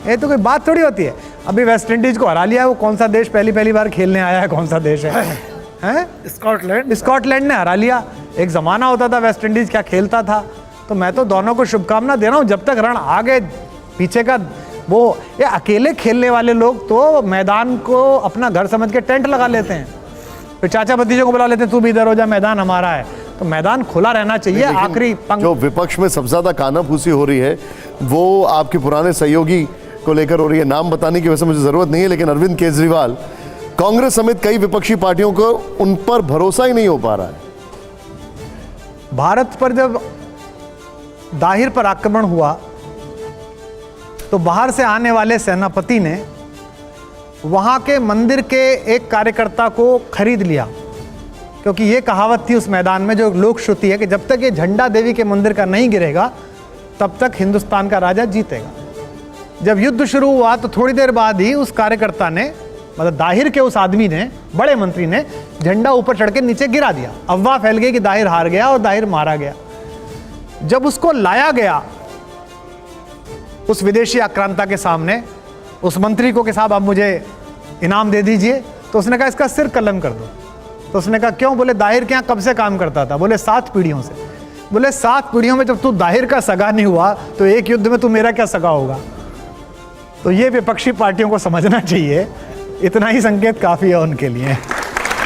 ये तो कोई बात थोड़ी होती है। अभी वेस्ट इंडीज को हरा लिया, वो कौन सा देश पहली बार खेलने आया है, कौन सा देश है? स्कॉटलैंड ने हरा लिया। एक जमाना होता था वेस्ट इंडीज क्या खेलता था। तो मैं तो दोनों को शुभकामना दे रहा हूँ, जब तक रण आगे पीछे का वो, ये अकेले खेलने वाले लोग तो मैदान को अपना घर समझ के टेंट लगा लेते हैं, फिर चाचा भतीजों को बुला लेते हैं, तू भी इधर हो जा, मैदान हमारा है। तो मैदान खुला रहना चाहिए। आखिरी जो विपक्ष में सबसे ज्यादा कानाफूसी हो रही है वो आपके पुराने सहयोगी को लेकर हो रही है। नाम बताने की वैसे मुझे जरूरत नहीं है, लेकिन अरविंद केजरीवाल, कांग्रेस समेत कई विपक्षी पार्टियों को उन पर भरोसा ही नहीं हो पा रहा है। भारत पर जब दाहिर पर आक्रमण हुआ तो बाहर से आने वाले सेनापति ने वहां के मंदिर के एक कार्यकर्ता को खरीद लिया, क्योंकि ये कहावत थी उस मैदान में, जो लोक श्रुति है कि जब तक ये झंडा देवी के मंदिर का नहीं गिरेगा तब तक हिंदुस्तान का राजा जीतेगा। जब युद्ध शुरू हुआ तो थोड़ी देर बाद ही उस कार्यकर्ता ने, मतलब दाहिर के उस आदमी ने, बड़े मंत्री ने, झंडा ऊपर चढ़ के नीचे गिरा दिया। अफवाह फैल गई कि दाहिर हार गया और दाहिर मारा गया। जब उसको लाया गया उस विदेशी आक्रांता के सामने, उस मंत्री को कि साहब आप मुझे इनाम दे दीजिए, तो उसने कहा इसका सिर कलम कर दो। तो उसने कहा क्यों? बोले दाहिर के यहाँ कब से काम करता था? बोले 7 पीढ़ियों से। बोले 7 पीढ़ियों में जब तू दाहिर का सगा नहीं हुआ तो एक युद्ध में तू मेरा क्या सगा होगा? तो ये विपक्षी पार्टियों को समझना चाहिए, इतना ही संकेत काफी है उनके लिए।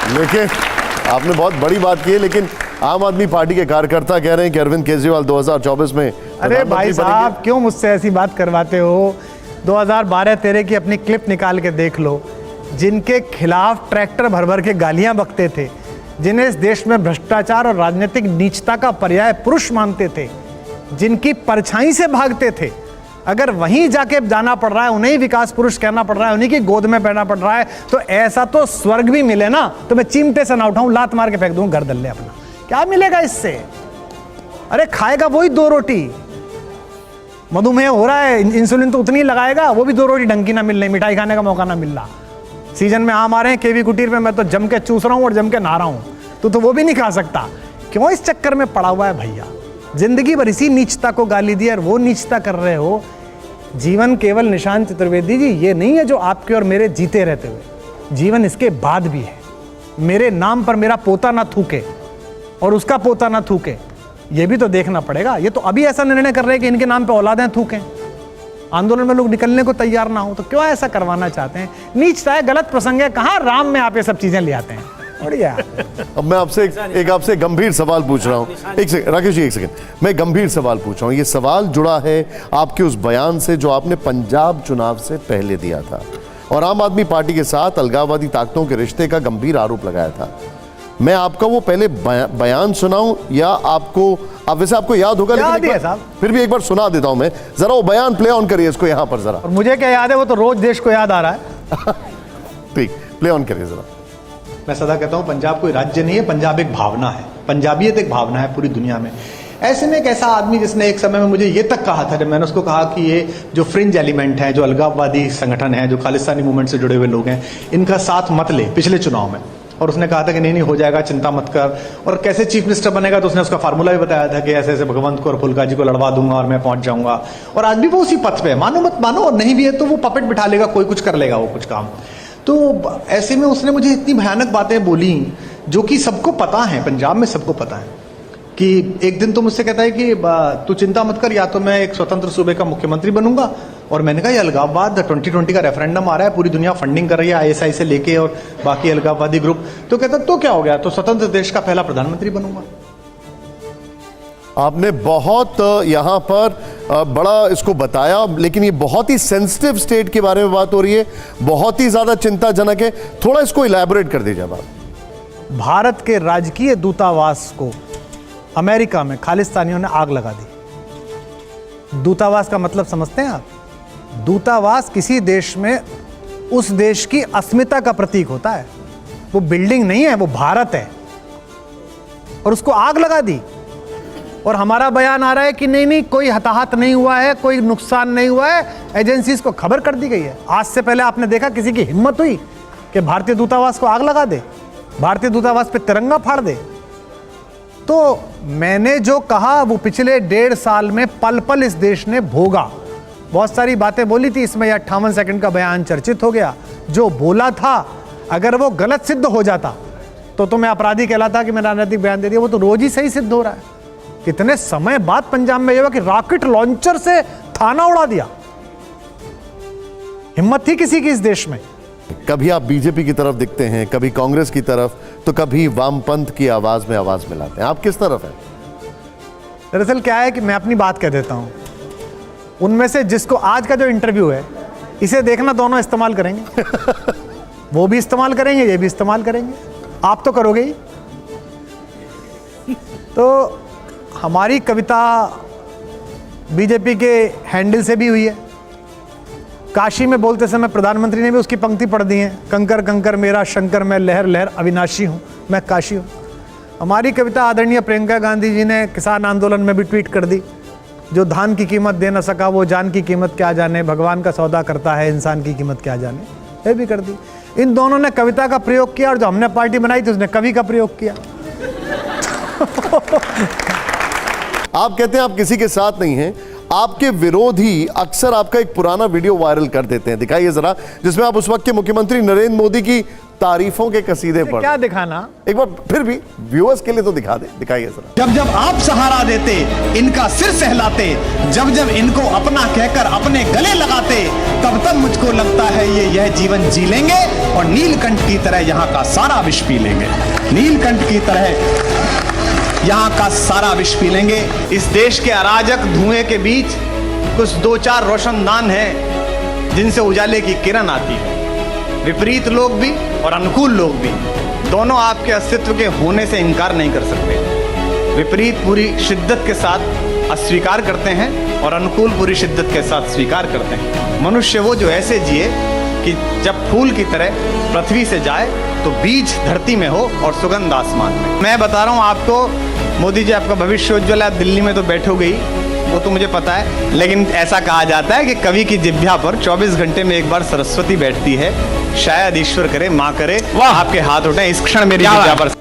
लेकिन आपने बहुत बड़ी बात की है, लेकिन आम आदमी पार्टी के कार्यकर्ता कह रहे हैं कि अरविंद केजरीवाल 2024 में, अरे भाई साहब क्यों मुझसे ऐसी बात करवाते हो? 2012-13 की अपनी क्लिप निकाल के देख लो। जिनके खिलाफ ट्रैक्टर भर भर के गालियां बकते थे, जिन्हें इस देश में भ्रष्टाचार और राजनीतिक नीचता का पर्याय पुरुष मानते थे, जिनकी परछाई से भागते थे, अगर वहीं जाके जाना पड़ रहा है, उन्हें ही विकास पुरुष कहना पड़ रहा है, उन्हीं की गोद में बैठना पड़ रहा है, तो ऐसा तो स्वर्ग भी मिले ना तो मैं चिमटे से ना उठाऊं, लात मार के फेंक दूं घर दल्ले अपना। क्या मिलेगा इससे? अरे खाएगा वही 2 रोटी। मधुमेह हो रहा है, इंसुलिन तो उतनी लगाएगा, वो भी 2 रोटी ढंग की ना मिल रही, मिठाई खाने का मौका ना मिल रहा। सीजन में आम आ रहे हैं केवी कुटीर में, मैं तो जम के चूस रहा हूं और जम के नहा रहा हूं, तो वो भी नहीं खा सकता। क्यों इस चक्कर में पड़ा हुआ है भैया? जिंदगी भर इसी नीचता को गाली दी और वो नीचता कर रहे हो। जीवन केवल निशांत चतुर्वेदी जी ये नहीं है जो आपके और मेरे जीते रहते हुए, जीवन इसके बाद भी है। मेरे नाम पर मेरा पोता ना थूके और उसका पोता ना थूके, ये भी तो देखना पड़ेगा। ये तो अभी ऐसा निर्णय कर रहे हैं कि इनके नाम पे औलादें थूकें, आंदोलन में लोग निकलने को तैयार ना हो, तो क्यों ऐसा करवाना चाहते हैं? नीचता है, गलत प्रसंग है, कहाँ राम में आप ये सब चीजें ले आते हैं? बढ़िया। अब मैं आपसे आपसे गंभीर सवाल पूछ रहा हूँ। एक सेकंड राकेश जी, एक सेकंड, मैं गंभीर सवाल पूछ रहा हूँ। ये सवाल जुड़ा है आपके उस बयान से जो आपने पंजाब चुनाव से पहले दिया था और आम आदमी पार्टी के साथ अलगाववादी ताकतों के रिश्ते का गंभीर आरोप लगाया था। मैं आपका वो पहले बयान सुनाऊं या आपको आप वैसे आपको याद होगा, याद लेकिन ही एक है बार- साहब। फिर भी एक बार सुना देता हूं मैं, जरा वो बयान प्ले ऑन करिए इसको यहां पर जरा। और मुझे क्या याद है, वो तो रोज देश को याद आ रहा है। ठीक, प्ले ऑन करिए जरा। मैं सदा कहता हूं पंजाब कोई राज्य नहीं है, पंजाब एक भावना है, पंजाबियत एक भावना है पूरी दुनिया में। ऐसे में एक ऐसा आदमी जिसने एक समय में मुझे ये तक कहा था, जब मैंने उसको कहा कि ये जो फ्रिंज एलिमेंट है, जो अलगाववादी संगठन है, जो खालिस्तानी मूवमेंट से जुड़े हुए लोग हैं, इनका साथ मत ले पिछले चुनाव में। और उसने कहा था कि नहीं नहीं हो जाएगा, चिंता मत कर। और कैसे चीफ मिनिस्टर बनेगा, तो उसने उसका फार्मूला भी बताया था कि ऐसे ऐसे भगवंत को और फुल्का जी को लड़वा दूंगा और मैं पहुंच जाऊंगा। और आज भी वो उसी पथ पे है, मानो मत मानो, और नहीं भी है तो वो पपेट बिठा लेगा, कोई कुछ कर लेगा वो कुछ काम। तो ऐसे में उसने मुझे इतनी भयानक बातें बोली, जो कि सबको पता है, पंजाब में सबको पता है, कि एक दिन तो मुझसे कहता है कि तू चिंता मत कर, या तो मैं एक स्वतंत्र सूबे का मुख्यमंत्री बनूंगा। और मैंने कहा ये अलगाववाद 2020 का रेफरेंडम आ रहा है, पूरी दुनिया फंडिंग कर रही है ISI से लेके और बाकी अलगाववादी ग्रुप। तो कहता तो क्या हो गया, तो स्वतंत्र देश का पहला प्रधानमंत्री बनूंगा। आपने बहुत यहां पर बड़ा इसको बताया, लेकिन ये बहुत ही सेंसिटिव स्टेट के बारे में बात हो रही है, बहुत ही ज्यादा चिंताजनक है। थोड़ा इसको इलैबोरेट कर दीजिए बात। भारत के राजकीय दूतावास को अमेरिका में खालिस्तानियों ने आग लगा दी। दूतावास का मतलब समझते हैं आप? दूतावास किसी देश में उस देश की अस्मिता का प्रतीक होता है। वो बिल्डिंग नहीं है, वो भारत है, और उसको आग लगा दी। और हमारा बयान आ रहा है कि नहीं नहीं कोई हताहत नहीं हुआ है, कोई नुकसान नहीं हुआ है, एजेंसीज को खबर कर दी गई है। आज से पहले आपने देखा किसी की हिम्मत हुई कि भारतीय दूतावास को आग लगा दे, भारतीय दूतावास पे तिरंगा फाड़ दे? तो मैंने जो कहा वो पिछले 1.5 साल में पल पल इस देश ने भोगा। बहुत सारी बातें बोली थी इसमें, 58 सेकंड का बयान चर्चित हो गया। जो बोला था अगर वो गलत सिद्ध हो जाता तो मैं अपराधी कहलाता कि मैंने राजनीतिक बयान दे दिया। वो तो रोज ही सही सिद्ध हो रहा है। कितने समय बाद पंजाब में ये हुआ कि रॉकेट लॉन्चर से थाना उड़ा दिया। हिम्मत थी किसी की इस देश में? कभी आप बीजेपी की तरफ दिखते हैं, कभी कांग्रेस की तरफ, तो कभी वामपंथ की आवाज में आवाज मिलाते हैं। आप किस तरफ हैं? दरअसल क्या है कि मैं अपनी बात कह देता हूं, उनमें से जिसको आज का जो इंटरव्यू है इसे देखना, दोनों इस्तेमाल करेंगे। वो भी इस्तेमाल करेंगे, ये भी इस्तेमाल करेंगे, आप तो करोगे ही। तो हमारी कविता बीजेपी के हैंडल से भी हुई है। काशी में बोलते समय प्रधानमंत्री ने भी उसकी पंक्ति पढ़ दी है, कंकर कंकर मेरा शंकर, मैं लहर लहर अविनाशी हूँ, मैं काशी हूँ। हमारी कविता आदरणीय प्रियंका गांधी जी ने किसान आंदोलन में भी ट्वीट कर दी, जो धान की कीमत दे न सका वो जान की कीमत क्या जाने, भगवान का सौदा करता है इंसान की कीमत क्या जाने, ये भी कर दी। इन दोनों ने कविता का प्रयोग किया, और जो हमने पार्टी बनाई थी उसने कवि का प्रयोग किया। आप कहते हैं आप किसी के साथ नहीं हैं, आपके विरोधी अक्सर आपका एक पुराना वीडियो वायरल कर देते हैं, दिखाइए जरा, जिसमें आप उस वक्त के मुख्यमंत्री नरेंद्र मोदी की तारीफों के कसीदे पढ़। क्या दिखाना, एक बार फिर भी व्यूअर्स के लिए तो दिखा दे, दिखाइए जरा। जब जब आप सहारा देते, इनका सिर सहलाते, जब जब इनको अपना कहकर अपने गले लगाते, तब तब मुझको लगता है ये यह जीवन जी लेंगे और नीलकंठ की तरह यहाँ का सारा विष पी लेंगे। नीलकंठ की तरह यहाँ का सारा विष पी लेंगे। इस देश के अराजक धुएं के बीच कुछ 2-4 रोशनदान हैं जिनसे उजाले की किरण आती है। विपरीत लोग भी और अनुकूल लोग भी, दोनों आपके अस्तित्व के होने से इनकार नहीं कर सकते। विपरीत पूरी शिद्दत के साथ अस्वीकार करते हैं और अनुकूल पूरी शिद्दत के साथ स्वीकार करते हैं। मनुष्य वो जो ऐसे जिए कि जब फूल की तरह पृथ्वी से जाए तो बीज धरती में हो और सुगंध आसमान में। मैं बता रहा हूँ आपको, मोदी जी आपका भविष्य उज्ज्वल है, आप दिल्ली में तो बैठोगे ही, वो तो मुझे पता है, लेकिन ऐसा कहा जाता है कि कवि की जिह्वा पर 24 घंटे में एक बार सरस्वती बैठती है। शायद ईश्वर करे, माँ करे, आपके हाथ उठे इस क्षण मेरी जिह्वा पर।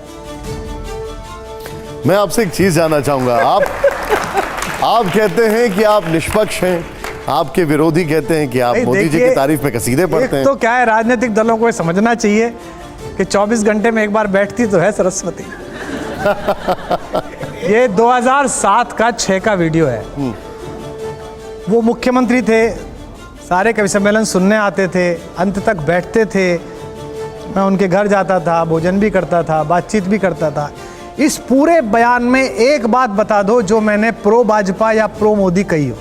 मैं आपसे एक चीज जानना चाहूंगा, आप कहते हैं कि आप निष्पक्ष हैं, आपके विरोधी कहते हैं कि आप मोदी जी की तारीफ में कसीदे पढ़ते हैं। तो क्या है, राजनीतिक दलों को समझना चाहिए कि 24 घंटे में एक बार बैठती तो है सरस्वती। ये 2007 का 6 का वीडियो है। वो मुख्यमंत्री थे, सारे कवि सम्मेलन सुनने आते थे, अंत तक बैठते थे, मैं उनके घर जाता था, भोजन भी करता था, बातचीत भी करता था। इस पूरे बयान में एक बात बता दो जो मैंने प्रो भाजपा या प्रो मोदी कही हो।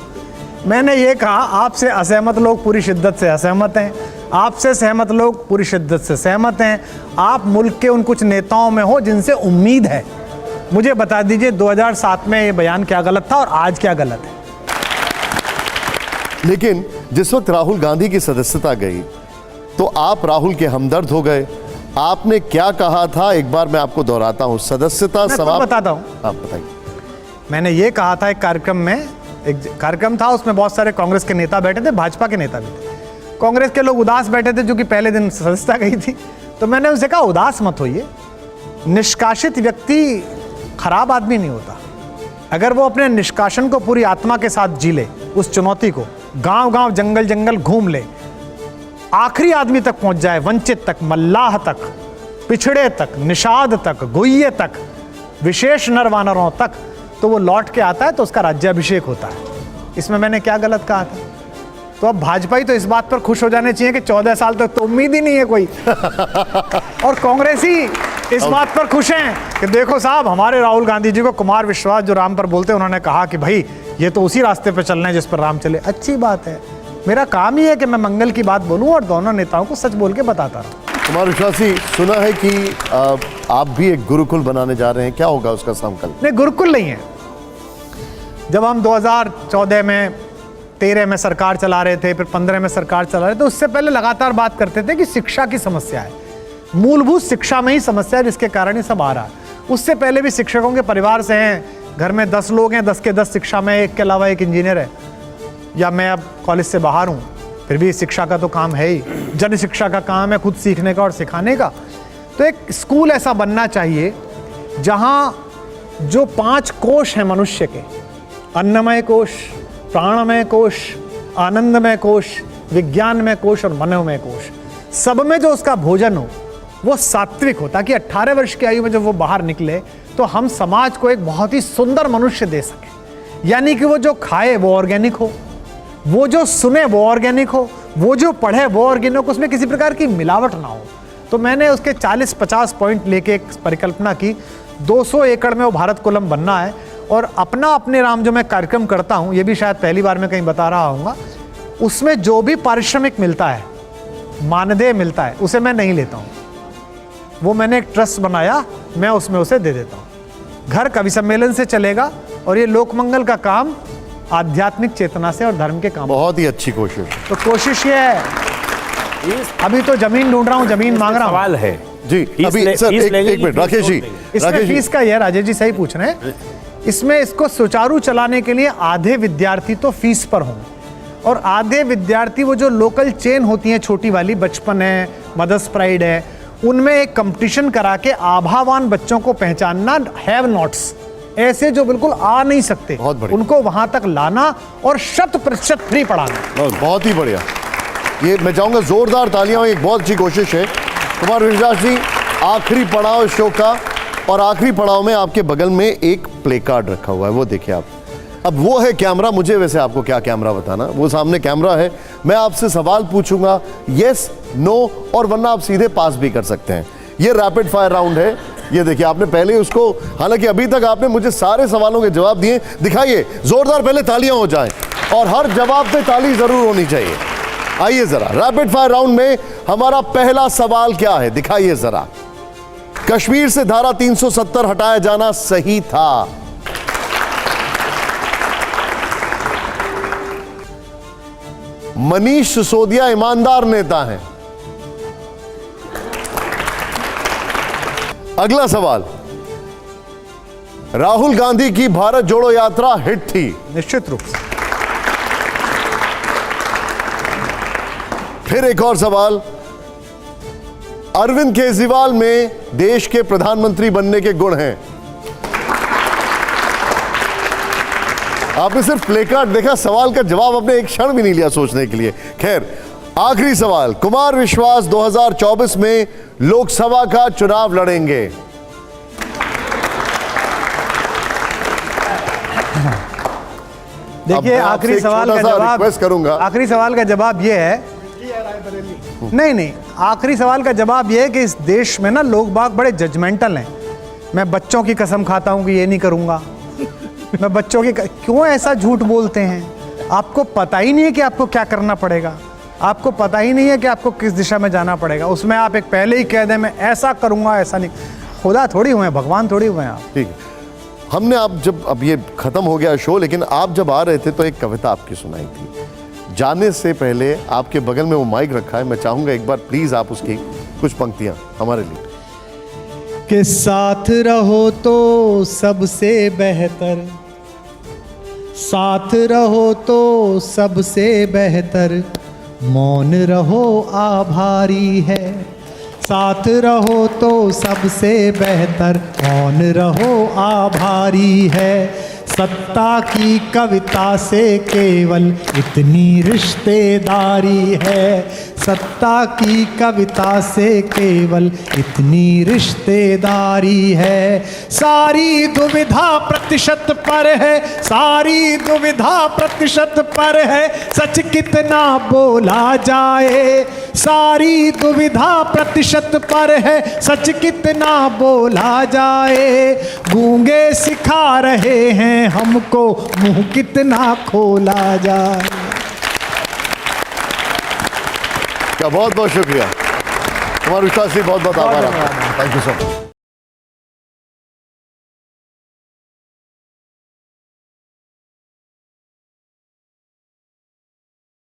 मैंने ये कहा आपसे असहमत लोग पूरी शिद्दत से असहमत हैं, आपसे सहमत लोग पूरी शिद्दत से सहमत हैं, आप मुल्क के उन कुछ नेताओं में हो जिनसे उम्मीद है मुझे बता दीजिए 2007 में ये बयान क्या गलत था और आज क्या गलत है। लेकिन जिस वक्त राहुल गांधी की सदस्यता गई तो आप राहुल के हमदर्द हो गए। आपने क्या कहा था, एक बार मैं आपको दोहराता हूं। सदस्यता मैं समाप्त, बताता हूं। आप बताइए। मैंने ये कहा था एक कार्यक्रम में, एक कार्यक्रम था उसमें बहुत सारे कांग्रेस के नेता बैठे थे, भाजपा के नेता भी थे। कांग्रेस के लोग उदास बैठे थे जो कि पहले दिन सदस्यता गई थी। तो मैंने उनसे कहा उदास मत होइए, निष्कासित व्यक्ति खराब आदमी नहीं होता। अगर वो अपने निष्कासन को पूरी आत्मा के साथ जी ले, उस चुनौती को गांव गांव जंगल जंगल घूम ले, आखिरी आदमी तक पहुंच जाए, वंचित तक, मल्लाह तक, पिछड़े तक, निषाद तक, गुइये तक, विशेष नर वानरों तक, तो वो लौट के आता है तो उसका राज्याभिषेक होता है। इसमें मैंने क्या गलत कहा था? तो अब भाजपा ही तो इस बात पर खुश हो जाने चाहिए कि 14 साल तक तो उम्मीद ही नहीं है कोई। और कांग्रेसी इस बात पर खुश हैं कि देखो साहब, हमारे राहुल गांधी जी को कुमार विश्वास जो राम पर बोलते हैं, उन्होंने कहा कि भाई ये तो उसी रास्ते पर चलना है जिस पर राम चले। अच्छी बात है, मेरा काम ही है कि मैं मंगल की बात बोलूं और दोनों नेताओं को सच बोल के बताता रहूं। कुमार विश्वास जी, सुना है कि आप भी एक गुरुकुल बनाने जा रहे हैं, क्या होगा उसका संकल्प? नहीं, गुरुकुल नहीं है। जब हम 2014 में 13 में सरकार चला रहे थे, फिर 15 में सरकार चला रहे थे, तो उससे पहले लगातार बात करते थे कि शिक्षा की समस्या है, मूलभूत शिक्षा में ही समस्या है जिसके कारण ये सब आ रहा है। उससे पहले भी शिक्षकों के परिवार से हैं, घर में 10 लोग हैं, 10 के 10 शिक्षा में, एक के अलावा एक इंजीनियर है, या मैं अब कॉलेज से बाहर हूँ, फिर भी शिक्षा का तो काम है ही। जन शिक्षा का काम है खुद सीखने का और सिखाने का। तो एक स्कूल ऐसा बनना चाहिए जहाँ जो 5 कोश हैं मनुष्य के, अन्नमय कोश, प्राणमय कोश, आनंदमय कोश, विज्ञानमय कोश और मनोमय कोश, सब में जो उसका भोजन हो वो सात्विक हो, ताकि 18 वर्ष की आयु में जब वो बाहर निकले तो हम समाज को एक बहुत ही सुंदर मनुष्य दे सकें। यानी कि वो जो खाए वो ऑर्गेनिक हो, वो जो सुने वो ऑर्गेनिक हो, वो जो पढ़े वो ऑर्गेनिक हो, उसमें किसी प्रकार की मिलावट ना हो। तो मैंने उसके 40-50 पॉइंट लेके एक परिकल्पना की। 200 एकड़ में वो भारत कुलम बनना है और अपने राम जो मैं कार्यक्रम करता हूँ, ये भी शायद पहली बार मैं कहीं बता रहा हूँगा, उसमें जो भी पारिश्रमिक मिलता है, मानदेय मिलता है, उसे मैं नहीं लेता हूँ। वो मैंने एक ट्रस्ट बनाया, मैं उसमें उसे दे देता हूँ। घर कवि सम्मेलन से चलेगा और ये लोकमंगल का काम आध्यात्मिक चेतना से और धर्म के काम। बहुत ही अच्छी कोशिश। तो कोशिश ये है, अभी तो जमीन ढूंढ रहा हूँ, जमीन मांग रहा हूँ। सवाल है जी, अभी सर एक मिनट, राकेश जी, इसमें फीस का ये राजेश जी सही पूछ रहे हैं, इसमें इसको सुचारू चलाने के लिए आधे विद्यार्थी तो फीस पर हों और आधे विद्यार्थी वो जो लोकल चेन होती हैं छोटी वाली, बचपन है, मदर्स प्राइड है, उनमें एक कंपटीशन करा के आभावान बच्चों को पहचानना, हैव नॉट्स, ऐसे जो बिल्कुल आ नहीं सकते, उनको वहां तक लाना और 100% फ्री पढ़ाना। बहुत ही बढ़िया, ये मैं चाहूंगा जोरदार तालियां, एक बहुत अच्छी कोशिश है। कुमार विश्वास जी, आखिरी पड़ाव इस शो का, और आखिरी पड़ाव में आपके बगल में एक प्ले कार्ड रखा हुआ है, वो देखिए आप। अब वो है कैमरा, मुझे वैसे आपको क्या कैमरा बताना, वो सामने कैमरा है, मैं आपसे सवाल पूछूंगा, यस नो, और वरना आप सीधे पास भी कर सकते हैं। ये रैपिड फायर राउंड है, ये देखिए आपने पहले उसको, हालांकि अभी तक आपने मुझे सारे सवालों के जवाब दिए, दिखाइए जोरदार पहले तालियां हो जाएं और हर जवाब पे ताली जरूर होनी चाहिए। आइए जरा, रैपिड फायर राउंड में हमारा पहला सवाल क्या है, दिखाइए जरा। कश्मीर से धारा 370 हटाया जाना सही था? मनीष सिसोदिया ईमानदार नेता हैं। अगला सवाल, राहुल गांधी की भारत जोड़ो यात्रा हिट थी? निश्चित रूप से। फिर एक और सवाल, अरविंद केजरीवाल में देश के प्रधानमंत्री बनने के गुण हैं? आपने सिर्फ प्ले कार्ड देखा, सवाल का जवाब आपने एक क्षण भी नहीं लिया सोचने के लिए। खैर, आखिरी सवाल, कुमार विश्वास 2024 में लोकसभा का चुनाव लड़ेंगे? देखिए, आखिरी सवाल का जवाब रिक्वेस्ट करूंगा, आखिरी सवाल का जवाब यह है, नहीं, आखिरी सवाल का जवाब यह है कि इस देश में ना लोग बाग बड़े जजमेंटल हैं। मैं बच्चों की कसम खाता हूं कि ये नहीं करूंगा, मैं बच्चों की, क्यों ऐसा झूठ बोलते हैं? आपको पता ही नहीं है कि आपको क्या करना पड़ेगा, आपको पता ही नहीं है कि आपको किस दिशा में जाना पड़ेगा, उसमें आप एक पहले ही कह दें मैं ऐसा करूंगा, ऐसा नहीं। खुदा थोड़ी हुए हैं, भगवान थोड़ी हुए हैं आप। ठीक है, हमने आप जब अब ये खत्म हो गया शो, लेकिन आप जब आ रहे थे तो एक कविता आपकी सुनाई थी। जाने से पहले आपके बगल में वो माइक रखा है, मैं चाहूंगा एक बार प्लीज आप उसकी कुछ पंक्तियां हमारे लिए। कि साथ रहो तो सबसे बेहतर, साथ रहो तो सबसे बेहतर, मौन रहो आभारी है। साथ रहो तो सबसे बेहतर, मौन रहो आभारी है। सत्ता की कविता से केवल इतनी रिश्तेदारी है। सत्ता की कविता से केवल इतनी रिश्तेदारी है। सारी दुविधा प्रतिशत पर है, सारी दुविधा प्रतिशत पर है, सच कितना बोला जाए। सारी दुविधा प्रतिशत पर है, सच कितना बोला जाए। गूंगे सिखा रहे हैं हमको, मुंह कितना खोला जाए। क्या बहुत बहुत शुक्रिया कुमार विश्वास जी, बहुत बहुत आभार आपका। Thank you so much.